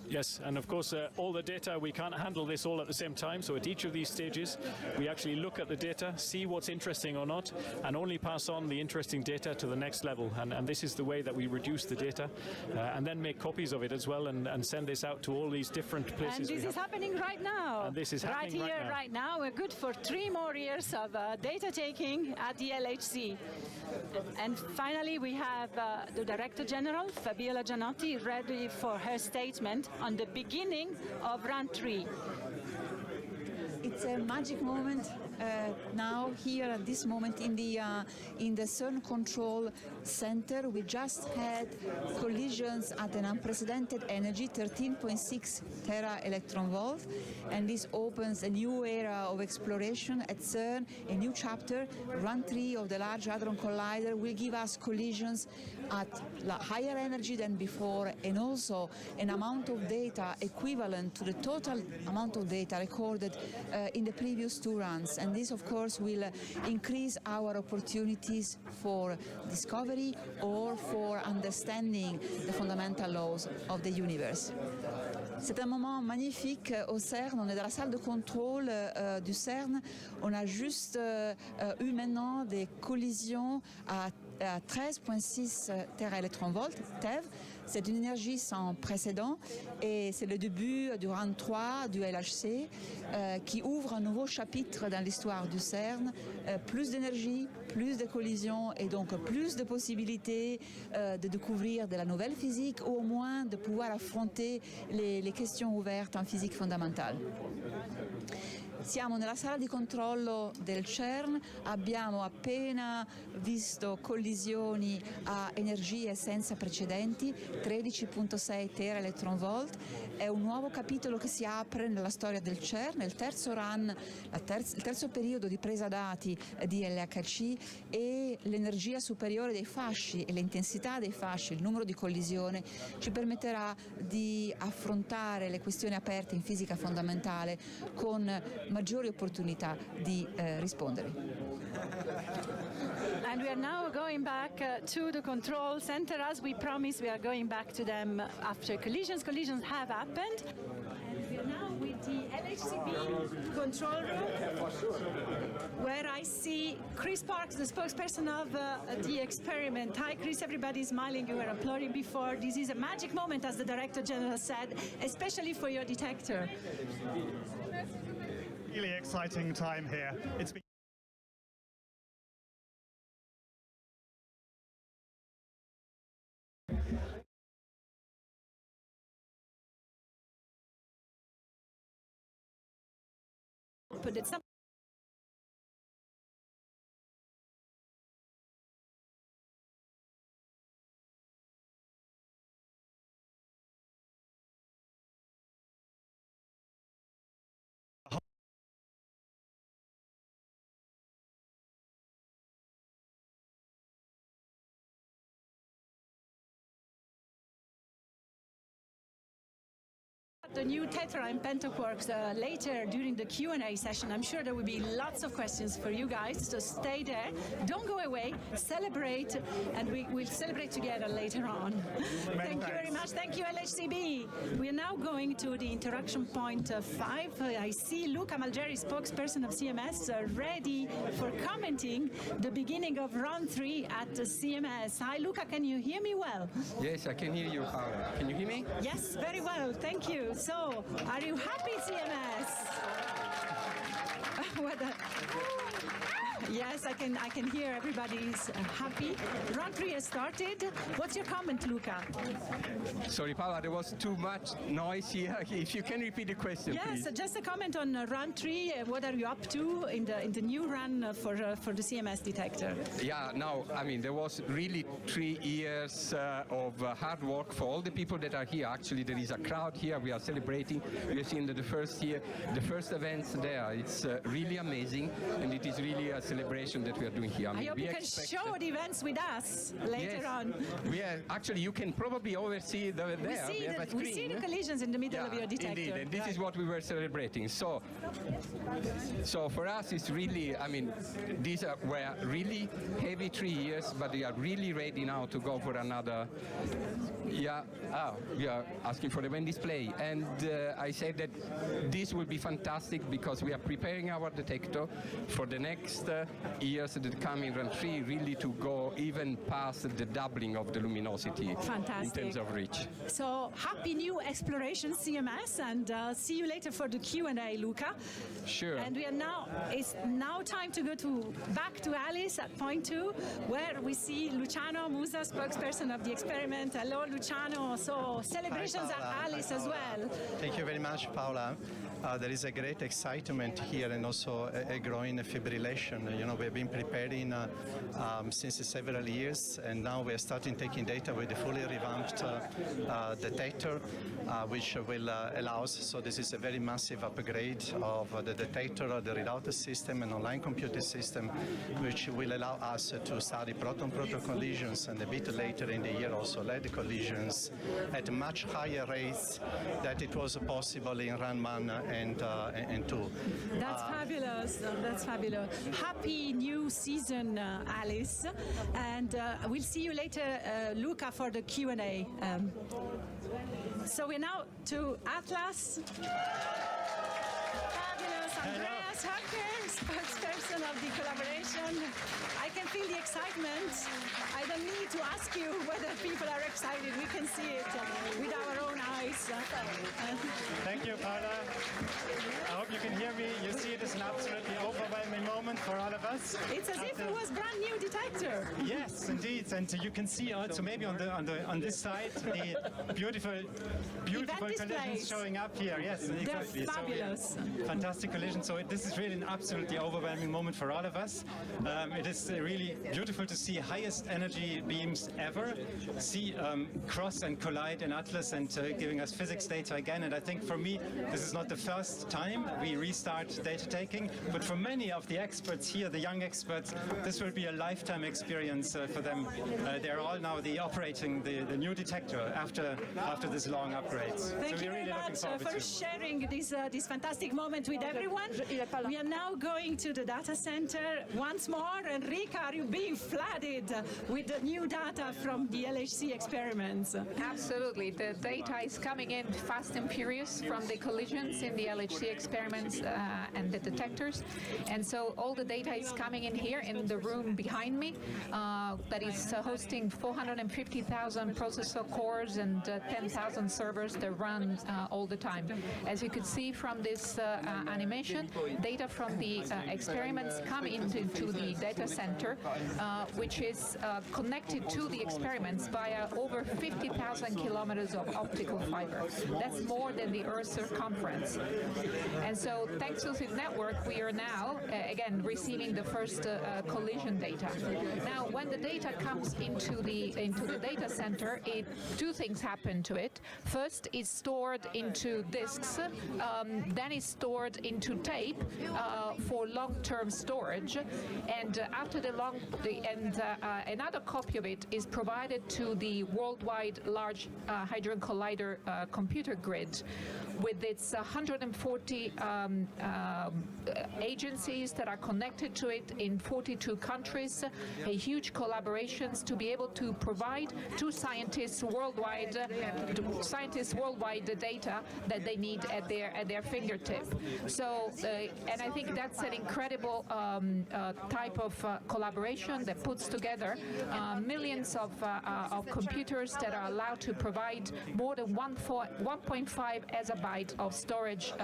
S19: Yes, and of course, all the data, we can't handle this all at the same time. So at each of these stages, we actually look at the data, see what's interesting or not, and only pass on the interesting data to the next level. And this is the way that we reduce the data, and then make copies of it as well, and send this out to all these different places.
S4: And this is happening right now.
S19: And this is
S4: right
S19: happening
S4: here,
S19: right now.
S4: right now. We're good for 3 more years of data taking at the LHC. And finally, we have the Director General, Fabiola Gianotti, ready for her statement on the beginning of Run 3.
S1: It's a magic moment now, here at this moment in the CERN Control Center. We just had collisions at an unprecedented energy, 13.6 tera electron volt, and this opens a new era of exploration at CERN, a new chapter. Run 3 of the Large Hadron Collider will give us collisions at higher energy than before, and also an amount of data equivalent to the total amount of data recorded in the previous 2 runs. And this, of course, will increase our opportunities for discovery or for understanding the fundamental laws of the universe. C'est un moment magnifique au CERN. On est dans la salle de contrôle du CERN. On a juste eu maintenant des collisions à 13,6 teraélectronvolts, TeV. C'est une énergie sans précédent et c'est le début du run 3 du LHC qui ouvre un nouveau chapitre dans l'histoire du CERN. Plus d'énergie, plus de collisions et donc plus de possibilités de découvrir de la nouvelle physique, ou au moins de pouvoir affronter les questions ouvertes en physique fondamentale. Siamo nella sala di controllo del CERN, abbiamo appena visto collisioni a energie senza precedenti, 13,6 teraelectronvolt. È un nuovo capitolo che si apre nella storia del CERN, il terzo run, il terzo periodo di presa dati di LHC, e l'energia superiore dei fasci e l'intensità dei fasci, il numero di collisione, ci permetterà di affrontare le questioni aperte in fisica fondamentale con maggiori opportunità di rispondere.
S4: And we are now going back to the control center. As we promised, we are going back to them after collisions. Collisions have happened. And we are now with the LHCb control room, where I see Chris Parks, the spokesperson of the experiment. Hi, Chris. Everybody's smiling. You were applauding before. This is a magic moment, as the Director General said, especially for your detector.
S8: Really exciting time here. It's been
S4: but it's not. The new Tetra and Pentaquarks later during the Q&A session. I'm sure there will be lots of questions for you guys, so stay there. Don't go away, celebrate, and we'll celebrate together later on. Thank you very much. Thank you, LHCb. We are now going to the interaction point 5. I see Luca Malgeri, spokesperson of CMS, ready for commenting the beginning of round 3 at the CMS. Hi, Luca, can you hear me well?
S16: Yes, I can hear you, Paola. Can you hear me?
S4: Yes, very well. Thank you. So, are you happy, CMS? Yes, I can hear everybody's happy. Round 3 has started. What's your comment, Luca?
S16: Sorry, Paola, there was too much noise here. If you can repeat the question, please.
S4: Yes, just a comment on round 3. What are you up to in the new run for the CMS detector?
S16: Yeah, no, I mean, there was really 3 years of hard work for all the people that are here. Actually, there is a crowd here. We are celebrating. We have seen the first year, the first events there. It's really amazing, and it is really a celebration that we are doing here.
S4: I hope you can show the events with us later on.
S16: Actually, you can probably oversee there.
S4: We see the collisions in the middle of your detector.
S16: Indeed, and this is what we were celebrating. So for us, it's really, I mean, these were really heavy 3 years, but we are really ready now to go for another. We are asking for the main display, and I said that this will be fantastic because we are preparing our detector for the next years that come in round 3, really to go even past the doubling of the luminosity.
S4: Fantastic.
S16: In terms of reach.
S4: So happy new exploration, CMS, and see you later for the Q&A, Luca.
S16: Sure.
S4: And it's now time to go back to Alice at point 2, where we see Luciano Musa, spokesperson of the experiment. Hello, Luciano. So celebrations at Alice as well.
S9: Thank you very much, Paola. There is a great excitement here and also a growing fibrillation. You know, we've been preparing since several years, and now we're starting taking data with the fully revamped detector, which will allow us. So this is a very massive upgrade of the detector, the readout system, and online computer system, which will allow us to study proton-proton collisions, and a bit later in the year also lead collisions at much higher rates than it was possible in run 1 and 2.
S4: That's fabulous. That's fabulous. Happy new season, Alice. And we'll see you later, Luca, for the Q&A. So we're now to Atlas. Fabulous. Andreas Hacker, spokesperson of the collaboration. I can feel the excitement. I don't need to ask you whether people are excited. We can see it with our own eyes.
S8: Thank you, Paula. I hope you can hear me. You see it as an absolutely overwhelming moment for all of us.
S4: It's as if it was brand new detector.
S8: Yes, indeed, and you can see also maybe on this side the beautiful collisions showing up here. Yes, exactly.
S4: They're fabulous.
S8: So, fantastic collision. So this is really an absolutely overwhelming moment for all of us. It is really beautiful to see highest energy beams ever, see cross and collide in Atlas, and giving us physics data again. And I think for me, this is not the first time we restart data tape. making, but for many of the experts here, the young experts, this will be a lifetime experience for them. They're all now operating the new detector after this long upgrade.
S4: Thank you very much for sharing this fantastic moment with everyone. We are now going to the data center once more. Enrica, are you being flooded with the new data from the LHC experiments?
S20: Absolutely. The data is coming in fast and furious from the collisions in the LHC experiments and the detectors. And so all the data is coming in here in the room behind me that is hosting 450,000 processor cores and 10,000 servers that run all the time. As you could see from this animation, data from the experiments come into the data center, which is connected to the experiments via over 50,000 kilometers of optical fiber. That's more than the Earth's circumference. And so thanks to this network, we are now, again, receiving the first collision data. Now, when the data comes into the data center, two things happen to it. First, it's stored into disks, then it's stored into tape for long-term storage, and after another copy of it is provided to the worldwide Large Hadron Collider computer grid, with its 140 agencies that are connected to it in 42 countries, a huge collaborations to be able to provide to scientists worldwide the data that they need at their fingertip. So, and I think that's an incredible type of collaboration that puts together millions of computers that are allowed to provide more than 1.5 exabyte of storage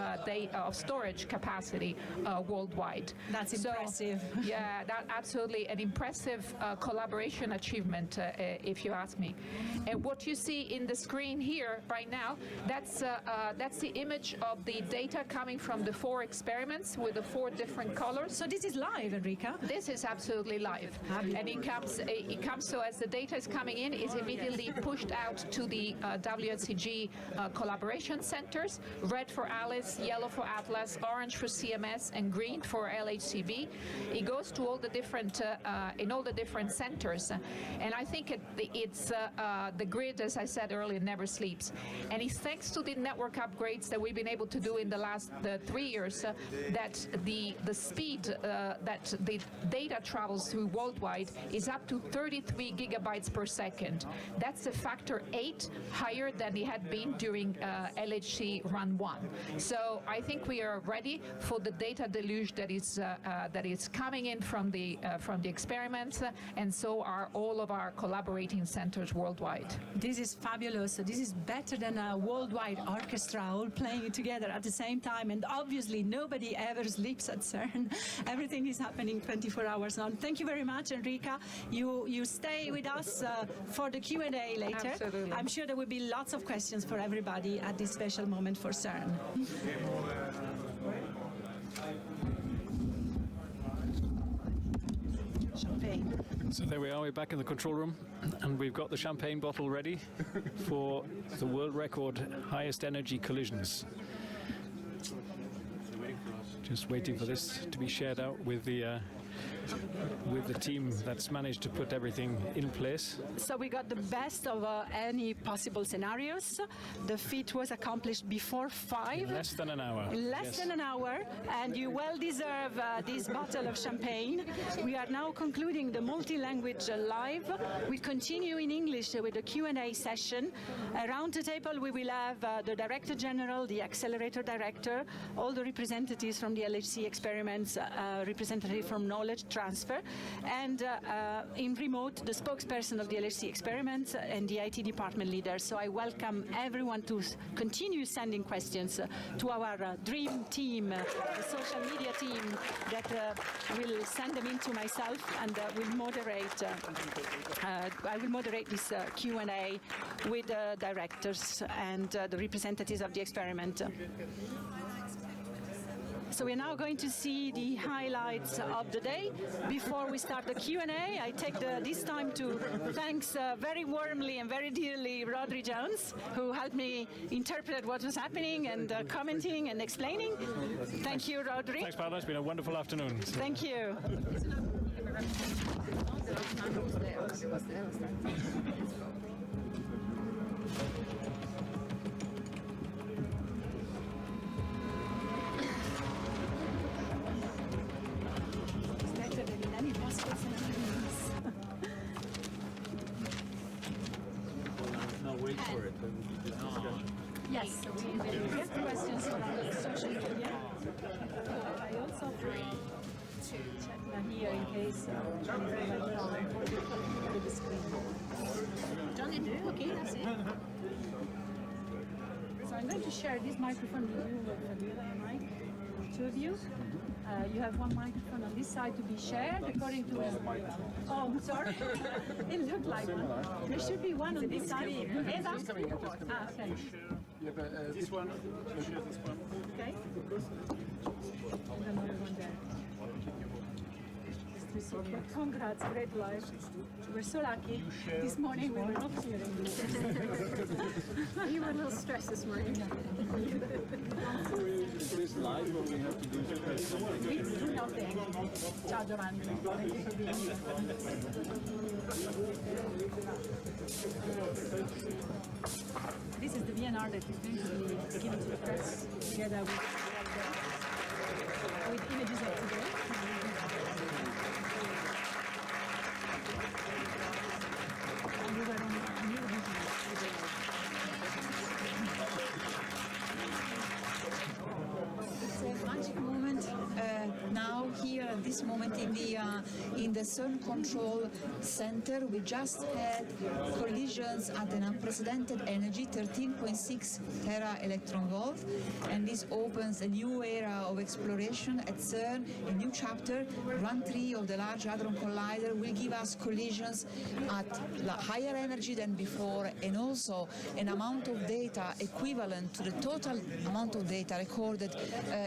S20: capacity worldwide.
S4: That's impressive.
S20: Yeah, that's absolutely an impressive collaboration achievement, if you ask me. And what you see in the screen here right now, that's the image of the data coming from the 4 experiments with the 4 different colors.
S4: So this is live, Enrica?
S20: This is absolutely live. And it comes so as the data is coming in, is immediately pushed out to the WSCG collaboration centers, red for Alice, yellow for Atlas, orange for CMS, and green for LHCb. It goes to all the different in all the different centers, and I think it's the grid, as I said earlier, never sleeps. And it's thanks to the network upgrades that we've been able to do in the last 3 years that the speed that the data travels through worldwide is up to 33 gigabytes per second. That's a factor 8 higher than it had been during LHC Run 1. So I think we are ready for the data deluge that is coming in from the experiments, and so are all of our collaborating centers worldwide.
S4: This is fabulous. This is better than a worldwide orchestra all playing together at the same time, and obviously nobody ever sleeps at CERN. Everything is happening 24 hours on. Thank you very much, Enrica. You stay with us for the Q&A later.
S20: Absolutely.
S4: I'm sure there will be lots of questions for everybody at this special moment for CERN. Champagne.
S19: So there we are, we're back in the control room, and we've got the champagne bottle ready for the world record highest energy collisions. Just waiting for this to be shared out with the team that's managed to put everything in place.
S4: So we got the best of any possible scenarios. The feat was accomplished before 5.
S19: In less than an hour.
S4: Less than an hour, and you well deserve this bottle of champagne. We are now concluding the multi-language live. We continue in English with the Q&A session. Around the table we will have the Director General, the Accelerator Director, all the representatives from the LHC experiments, representative from Knowledge Transfer, and in remote, the spokesperson of the LHC experiments and the IT department leader. So I welcome everyone to continue sending questions to our dream team, the social media team that will send them in to myself, and will moderate. I will moderate this Q&A with the directors and the representatives of the experiment. So we're now going to see the highlights of the day. Before we start the Q&A, I take this time to thanks very warmly and very dearly Rodri Jones, who helped me interpret what was happening and commenting and explaining. Thank you, Rodri.
S19: Thanks, Paula. It's been a wonderful afternoon.
S4: Thank you.
S5: No, wait for it.
S4: Yes, so we have questions from the social media. I also check here in case the screen. Johnny, okay, that's it. So I'm going to share this microphone with you, Fabiola and Mike, two of you. You have one microphone on this side to be shared according to... Oh, sorry. It looked like one. There should be one on this side. Eva? Ah, okay.
S5: Yeah, but this one, share this one.
S4: Okay. And another one there. Congrats, great life. We're so lucky. This morning we were not hearing you. You were a little stressed this morning.
S5: Is this live or we have to do something?
S4: We do nothing. Ciao Giovanni. Thank you for being here. This is the VNR that is going to be given to the press together with images of today.
S1: It's a magic moment now here at this moment in the CERN Control Center. We just had collisions at an unprecedented energy, 13.6 tera electron volt, and this opens a new era of exploration at CERN. A new chapter, Run 3 of the Large Hadron Collider, will give us collisions at higher energy than before, and also an amount of data equivalent to the total amount of data recorded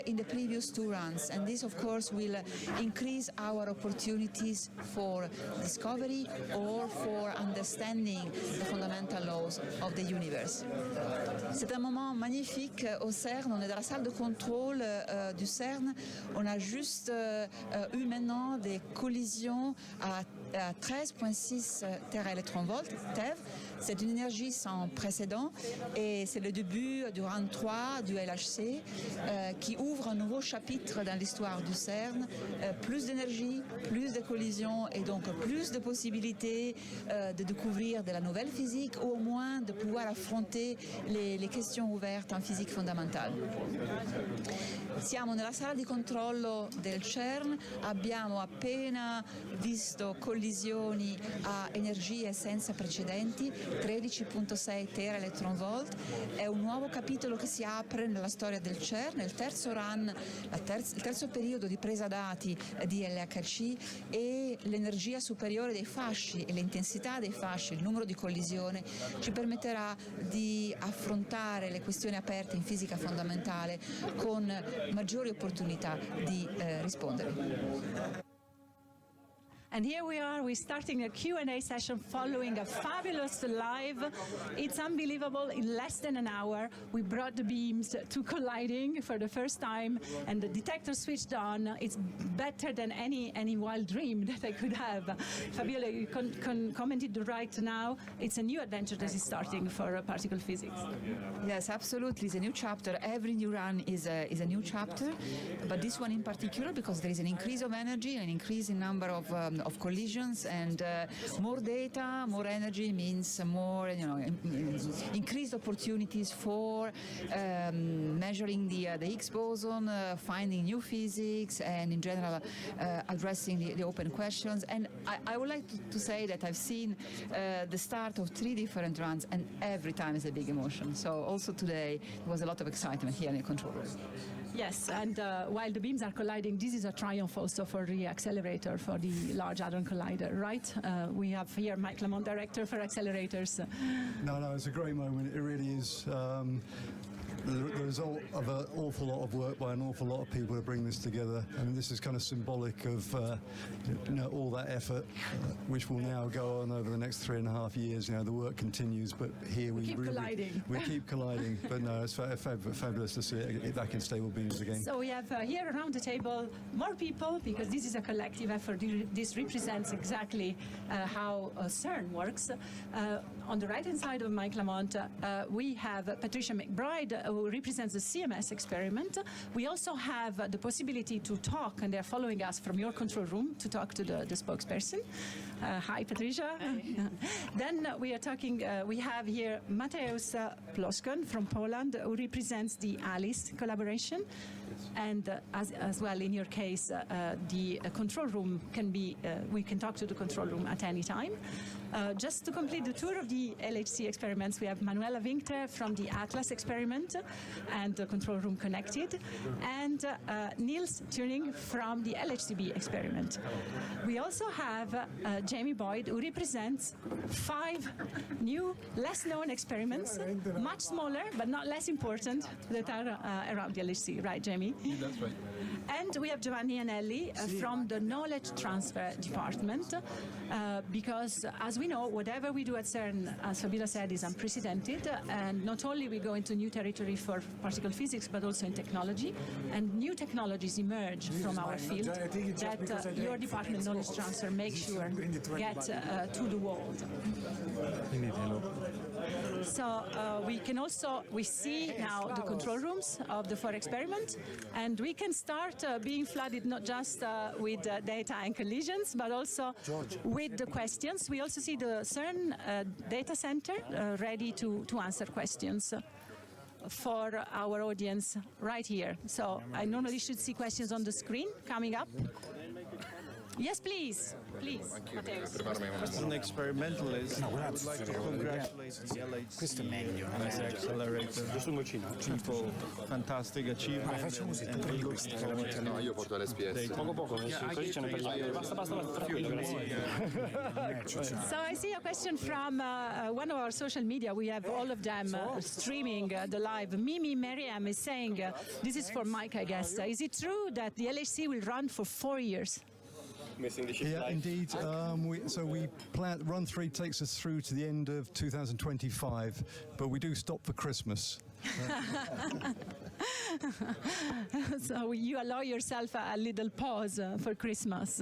S1: in the previous two runs. And this, of course, will increase our opportunities for discovery or for understanding the fundamental laws of the universe. C'est un moment magnifique au CERN. On est dans la salle de contrôle du CERN. On a juste eu maintenant des collisions à 13,6 teraélectronvolts, TeV. C'est une énergie sans précédent et c'est le début du run 3 du LHC qui ouvre un nouveau chapitre dans l'histoire du CERN. Plus d'énergie, plus de collisions et donc plus de possibilités de découvrir de la nouvelle physique ou au moins de pouvoir affronter les questions ouvertes en physique fondamentale. Siamo nella sala di controllo del CERN, abbiamo appena visto collisioni a energie senza precedenti, 13,6 teraelectronvolt. È un nuovo capitolo che si apre nella storia del CERN, il terzo run, il terzo periodo di presa dati di LHC, e l'energia superiore dei fasci e l'intensità dei fasci, il numero di collisioni, ci permetterà di affrontare le questioni aperte in fisica fondamentale con maggiori opportunità di rispondere.
S4: And here we are, we're starting a Q&A session following a fabulous live. It's unbelievable, in less than an hour, we brought the beams to colliding for the first time, and the detector switched on. It's better than any wild dream that I could have. Fabiola, you commented right now, it's a new adventure that is starting for particle physics.
S1: Yes, absolutely, it's a new chapter. Every new run is a new chapter, but this one in particular, because there is an increase of energy, an increase in number of collisions, and more data, more energy means more, increased opportunities for measuring the Higgs boson, finding new physics, and in general addressing the open questions. And I would like to say that I've seen the start of 3 different runs, and every time is a big emotion. So also today there was a lot of excitement here in the control room.
S4: Yes, and while the beams are colliding, this is a triumph also for the accelerator, for the Large Hadron Collider, right? We have here Mike Lamont, director for accelerators.
S10: No, it's a great moment. It really is. the result of an awful lot of work by an awful lot of people to bring this together. I mean, this is kind of symbolic of all that effort, which will now go on over the next 3.5 years. The work continues, but here we keep colliding. But no, it's fabulous to see it back in stable beams again.
S4: So we have here around the table more people, because this is a collective effort. This represents exactly how CERN works. On the right-hand side of Mike Lamont, we have Patricia McBride, who represents the CMS experiment. We also have the possibility to talk, and they're following us from your control room to talk to the spokesperson. Hi, Patricia. Then we are talking, we have here Mateusz Ploskon from Poland, who represents the ALICE collaboration. And as well, in your case, the control room can be, we can talk to the control room at any time. Just to complete the tour of the LHC experiments, we have Manuela Winkler from the ATLAS experiment and the control room connected, and Niels Tuning from the LHCb experiment. We also have Jamie Boyd, who represents 5 new, less-known experiments, much smaller but not less important, that are around the LHC. Right, Jamie?
S5: That's right.
S4: And we have Giovanni Anelli from the Knowledge Transfer Department, because as we know, whatever we do at CERN, as Fabiola said, is unprecedented, and not only we go into new territory for particle physics, but also in technology, and new technologies emerge from our field that your department, Knowledge Transfer, makes sure get to the world. So we see now the control rooms of the 4 experiments, and we can start being flooded not just with data and collisions, but also with the questions. We also see the CERN data center ready to answer questions for our audience right here. So I normally should see questions on the screen coming up. Yes, please. Please.
S11: As an experimentalist, I would like to congratulate the LHC accelerator people. Fantastic achievement.
S12: Io porto l'SPS.
S4: So I see a question from one of our social media. We have all of them streaming the live. Mimi Mariam is saying, this is for Mike, I guess. Is it true that the LHC will run for 4 years?
S10: Yeah, indeed. We plan run 3 takes us through to the end of 2025, but we do stop for Christmas.
S4: So you allow yourself a little pause for Christmas.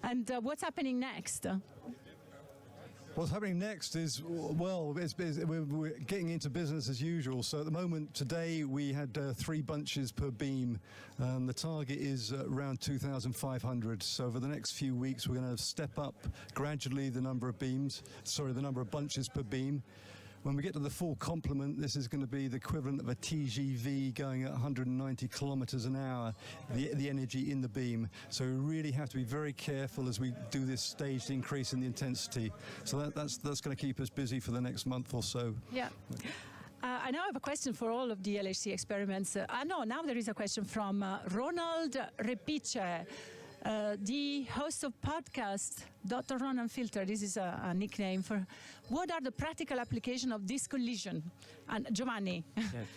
S4: And what's happening next?
S10: What's happening next is, well, we're getting into business as usual. So at the moment, today, we had 3 bunches per beam. The target is around 2,500. So over the next few weeks, we're going to step up gradually the number of bunches per beam. When we get to the full complement, this is going to be the equivalent of a TGV going at 190 kilometers an hour, the energy in the beam. So we really have to be very careful as we do this staged increase in the intensity. So that's going to keep us busy for the next month or so.
S4: Yeah. I now have a question for all of the LHC experiments. Now there is a question from Ronald Repice. The host of podcast, Dr. Ronan Filter, this is a nickname for, what are the practical application of this collision? And Giovanni,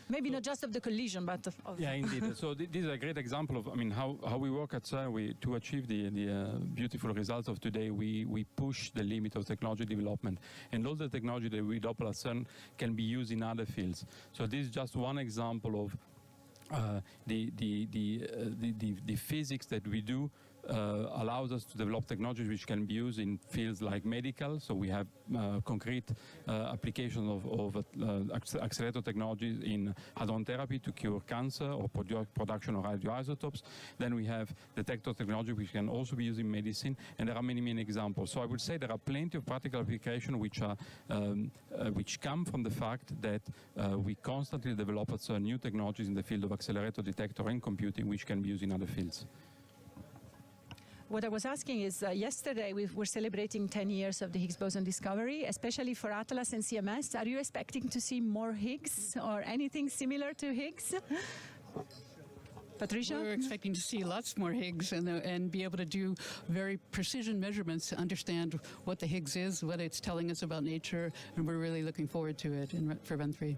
S4: maybe not just of the collision, but of
S24: yeah, indeed. So this is a great example of, how we work at CERN. To achieve the beautiful results of today, we push the limit of technology development, and all the technology that we develop at CERN can be used in other fields. So this is just one example of the physics that we do allows us to develop technologies which can be used in fields like medical. So we have concrete application of accelerator technologies in hadron therapy to cure cancer or production of radioisotopes. Then we have detector technology which can also be used in medicine, and there are many, many examples. So I would say there are plenty of practical applications which come from the fact that we constantly develop new technologies in the field of accelerator, detector, and computing, which can be used in other fields.
S4: What I was asking is, yesterday we were celebrating 10 years of the Higgs boson discovery, especially for ATLAS and CMS. Are you expecting to see more Higgs or anything similar to Higgs? Patricia?
S25: We're expecting to see lots more Higgs and be able to do very precision measurements to understand what the Higgs is, what it's telling us about nature, and we're really looking forward to it for Run 3.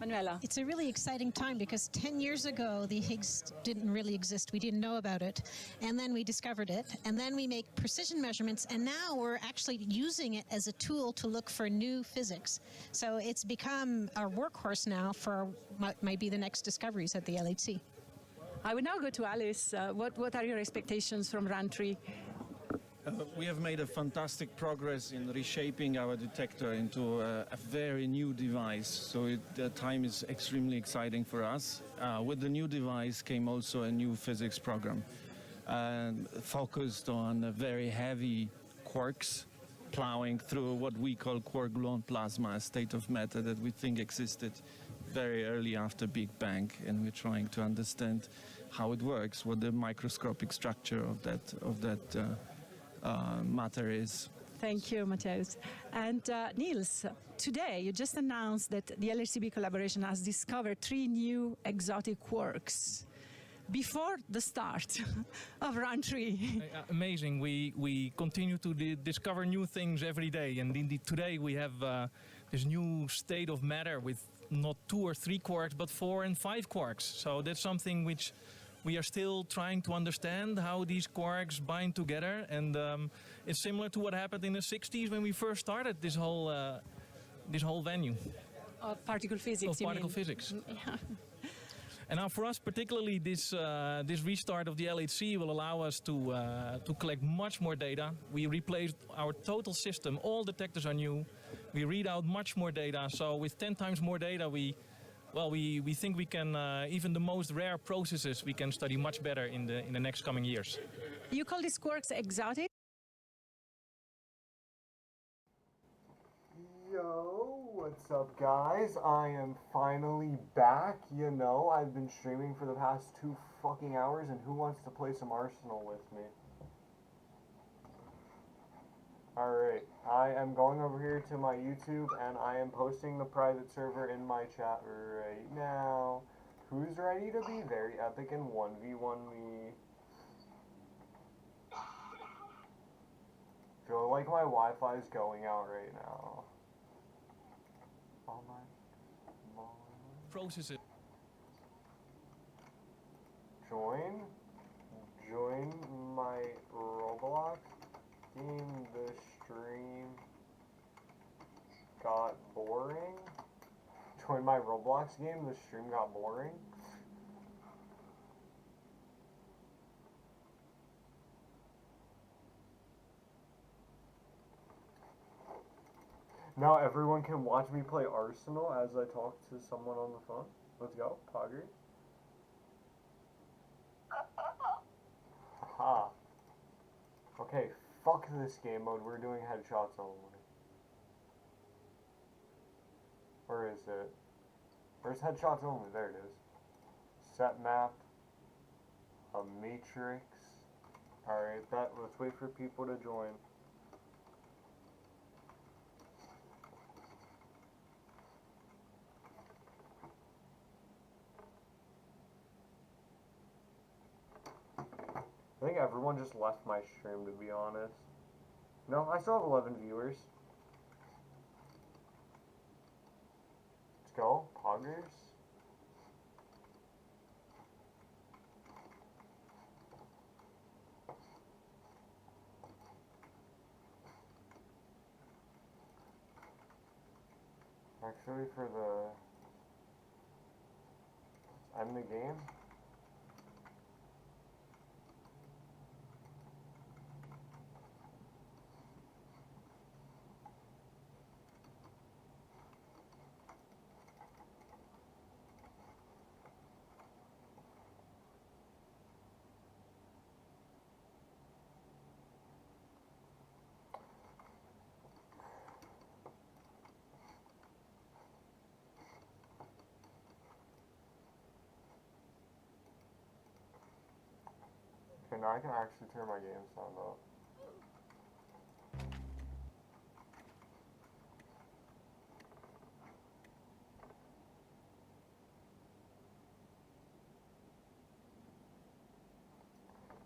S4: Manuela.
S13: It's a really exciting time because 10 years ago, the Higgs didn't really exist. We didn't know about it. And then we discovered it. And then we make precision measurements. And now we're actually using it as a tool to look for new physics. So it's become our workhorse now for what might be the next discoveries at the LHC.
S4: I will now go to Alice. What are your expectations from RAN 3?
S11: We have made a fantastic progress in reshaping our detector into a very new device, so the time is extremely exciting for us. With the new device came also a new physics program, focused on very heavy quarks, plowing through what we call quark-gluon plasma, a state of matter that we think existed very early after Big Bang, and we're trying to understand how it works, what the microscopic structure of that matter is.
S4: Thank you, Matthias. And Niels, today you just announced that the LHCb collaboration has discovered 3 new exotic quarks before the start of RAN 3.
S14: Amazing. We continue to discover new things every day, and indeed today we have this new state of matter with not 2 or 3 quarks, but 4 and 5 quarks. So that's something which we are still trying to understand, how these quarks bind together, and it's similar to what happened in the 60s when we first started this whole venue.
S4: Of particle physics,
S14: Of particle physics.
S4: Yeah.
S14: And now for us particularly, this restart of the LHC will allow us to collect much more data. We replaced our total system, all detectors are new. We read out much more data, so with 10 times more data we think we can, even the most rare processes, we can study much better in the next coming years.
S4: You call these quarks exotic?
S15: Yo, what's up guys? I am finally back. You know, I've been streaming for the past 2 fucking hours, and who wants to play some Arsenal with me? Alright, I am going over here to my YouTube and I am posting the private server in my chat right now. Who's ready to be very epic and 1v1 me? Feel like my Wi-Fi is going out right now. Oh my.
S14: Process it.
S15: Join my roblox. The stream got boring. Join my Roblox game, the stream got boring. Now everyone can watch me play Arsenal as I talk to someone on the phone. Let's go, Pogger. Haha. Okay. Fuck this game mode, we're doing headshots only. Where is it? Where's headshots only? There it is. Set map. A matrix. Alright, let's wait for people to join. I think everyone just left my stream, to be honest. No, I still have 11 viewers. Let's go, Poggers. Actually, for the end the game. Okay, now I can actually turn my game sound up.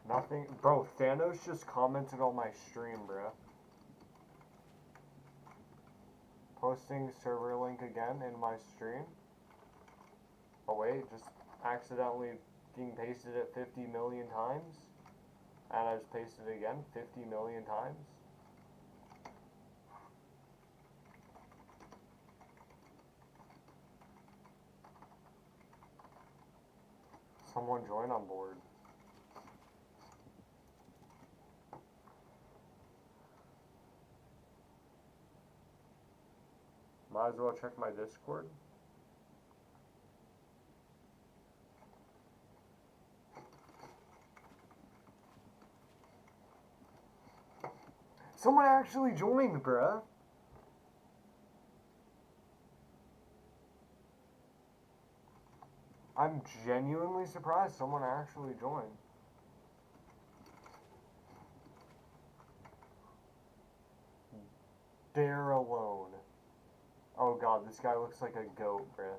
S15: Nothing, bro, Thanos just commented on my stream, bro. Posting server link again in my stream. wait, just accidentally being pasted it 50 million times. And I just pasted it again 50 million times. Someone join on board. Might as well check my Discord. Someone actually joined, bruh. I'm genuinely surprised someone actually joined. They're alone. Oh god, this guy looks like a goat, bruh.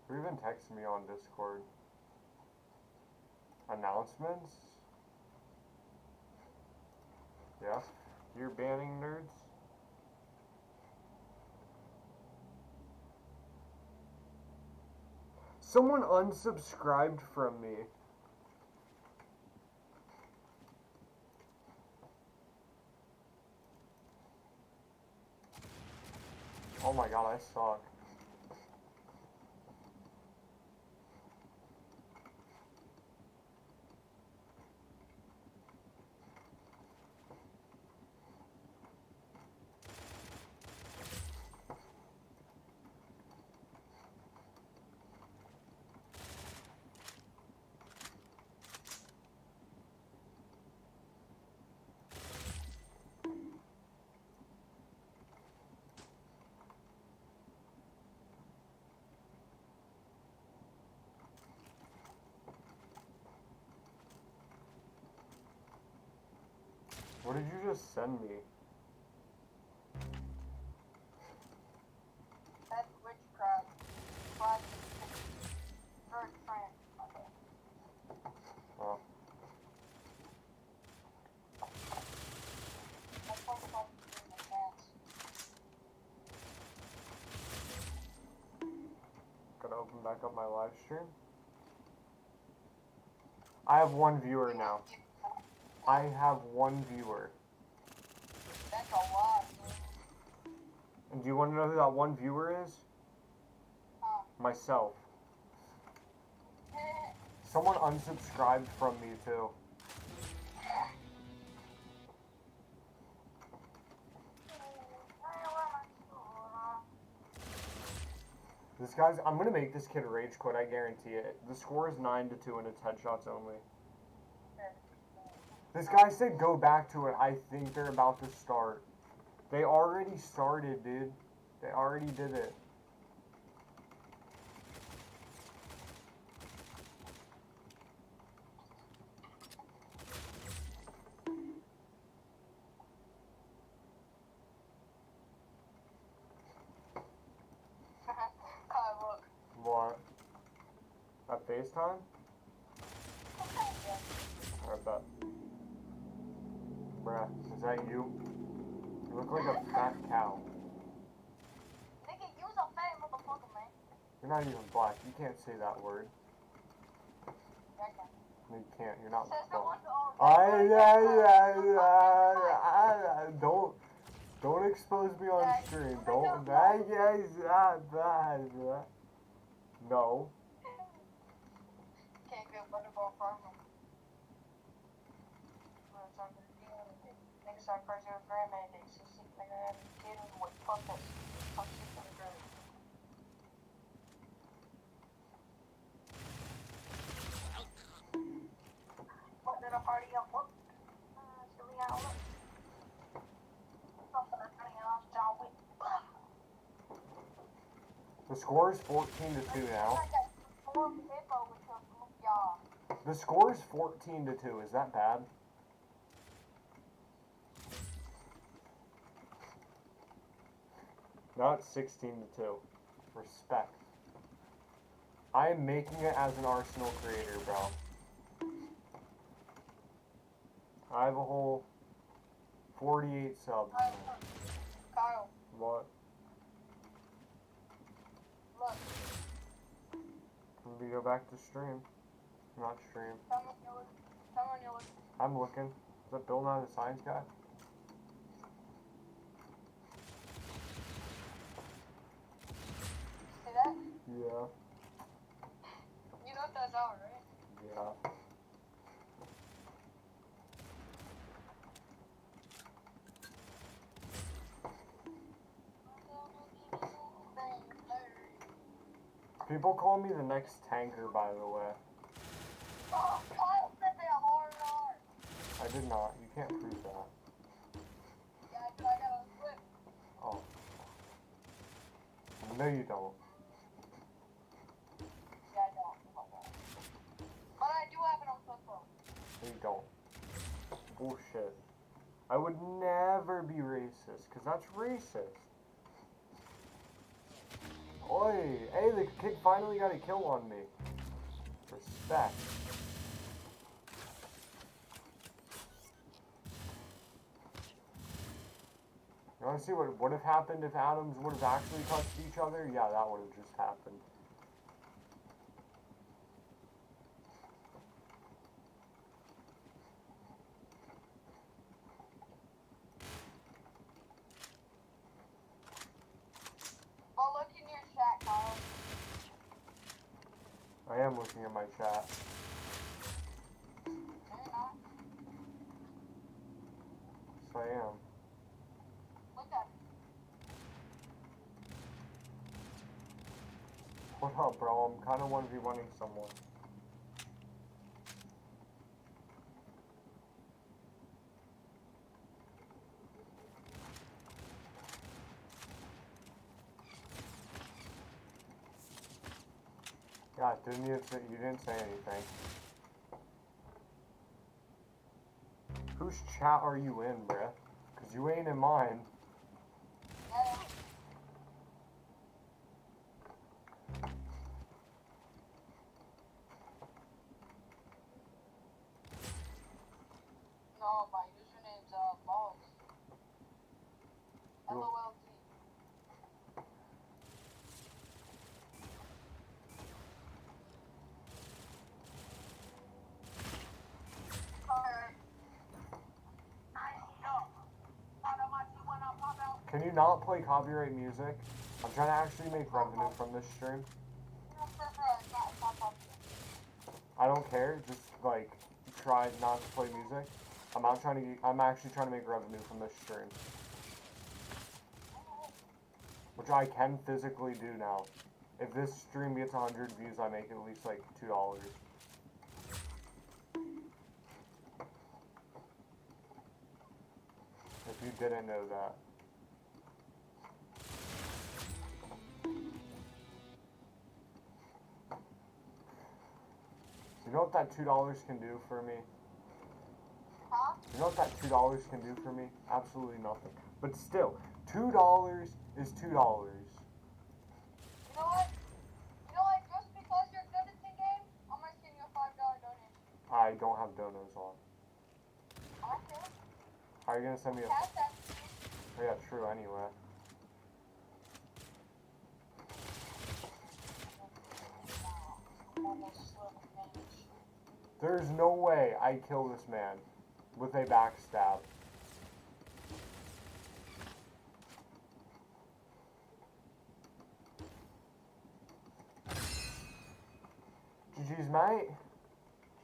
S15: Or even text me on Discord. Announcements? Yeah? You're banning nerds? Someone unsubscribed from me. Oh my god, I suck. What did you just send me?
S17: That's witchcraft. But third friend. Okay.
S15: Oh.
S17: That's what we're talking in advance.
S15: Gotta open back up my live stream. I have one viewer now. I have one viewer.
S17: That's a lot, dude.
S15: And do you want to know who that one viewer is? Myself. Someone unsubscribed from me too. This guy's, I'm gonna make this kid rage quit, I guarantee it. The score is 9-2 and it's headshots only. This guy said go back to it. I think they're about to start. They already started, dude. They already did it. What? At FaceTime? I bet. Bruh, is that you? You look like a fat cow.
S17: Nigga, you's a fat motherfucker, man.
S15: You're not even black. You can't say that word.
S17: Yeah, I can.
S15: No, you can't. You're not
S17: Says
S15: black.
S17: the one
S15: Don't expose me on stream. Don't. No.
S17: Can't go butterball farming. Niggas are crazy with grandma days. You see, nigga, that kid with puppets. Fuck shit on the ground. What did a party up? What? Silly owl. Something that's funny enough, John Wick.
S15: The score is 14-2 now.
S17: Four people with your y'all.
S15: The score is 14-2. Is that bad? Now it's 16-2. Respect. I am making it as an Arsenal creator, bro. I have a whole 48 subs.
S17: Kyle.
S15: What?
S17: Look.
S15: Let me go back to stream. Not stream.
S17: Tell me when you're looking. Tell me when you're looking.
S15: I'm looking. Is that Bill Nye the Science Guy?
S17: See that?
S15: Yeah.
S17: You know what those are, right?
S15: Yeah. People call me the next tanker, by the way.
S17: Oh, Kyle said they have R&R.
S15: I did not. You can't prove that.
S17: Yeah, I got a flip.
S15: Oh. No, you don't.
S17: Yeah, I don't. But I do have it on flip phone.
S15: No, you don't. Bullshit. I would never be racist, because that's racist. Oi! Hey, the kid finally got a kill on me. Respect. You wanna see what would have happened if atoms would have actually touched each other? Yeah, that would have just happened.
S17: Oh, look in your chat, Kyle.
S15: I am looking at my chat.
S17: No, you're not.
S15: Yes, I am.
S17: Look at it.
S15: What up, bro? I'm kind of 1v1ing someone. Yeah, you didn't say anything. Whose chat are you in, bruh? Cause you ain't in mine.
S17: Yeah. No, my username's Logs. LOLT.
S15: Can you not play copyright music? I'm trying to actually make revenue from this stream. I don't care, just like try not to play music. I'm actually trying to make revenue from this stream. Which I can physically do now. If this stream gets 100 views, I make at least like $2. If you didn't know that. You know what that $2 can do for me?
S17: Huh?
S15: You know what that $2 can do for me? Absolutely nothing. But still, $2 is $2.
S17: You know what? You know what? Just because you're good at the game, I'm gonna send you a $5 donation.
S15: I don't have donos on.
S17: Okay.
S15: How are you gonna send me a...
S17: Cash App.
S15: Oh yeah, true, anyway. There's no way I kill this man with a backstab. GG's mate.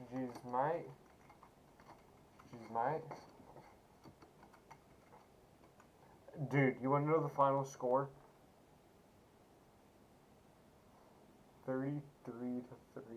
S15: GG's mate. GG's mate. Dude, you wanna know the final score? 33-3.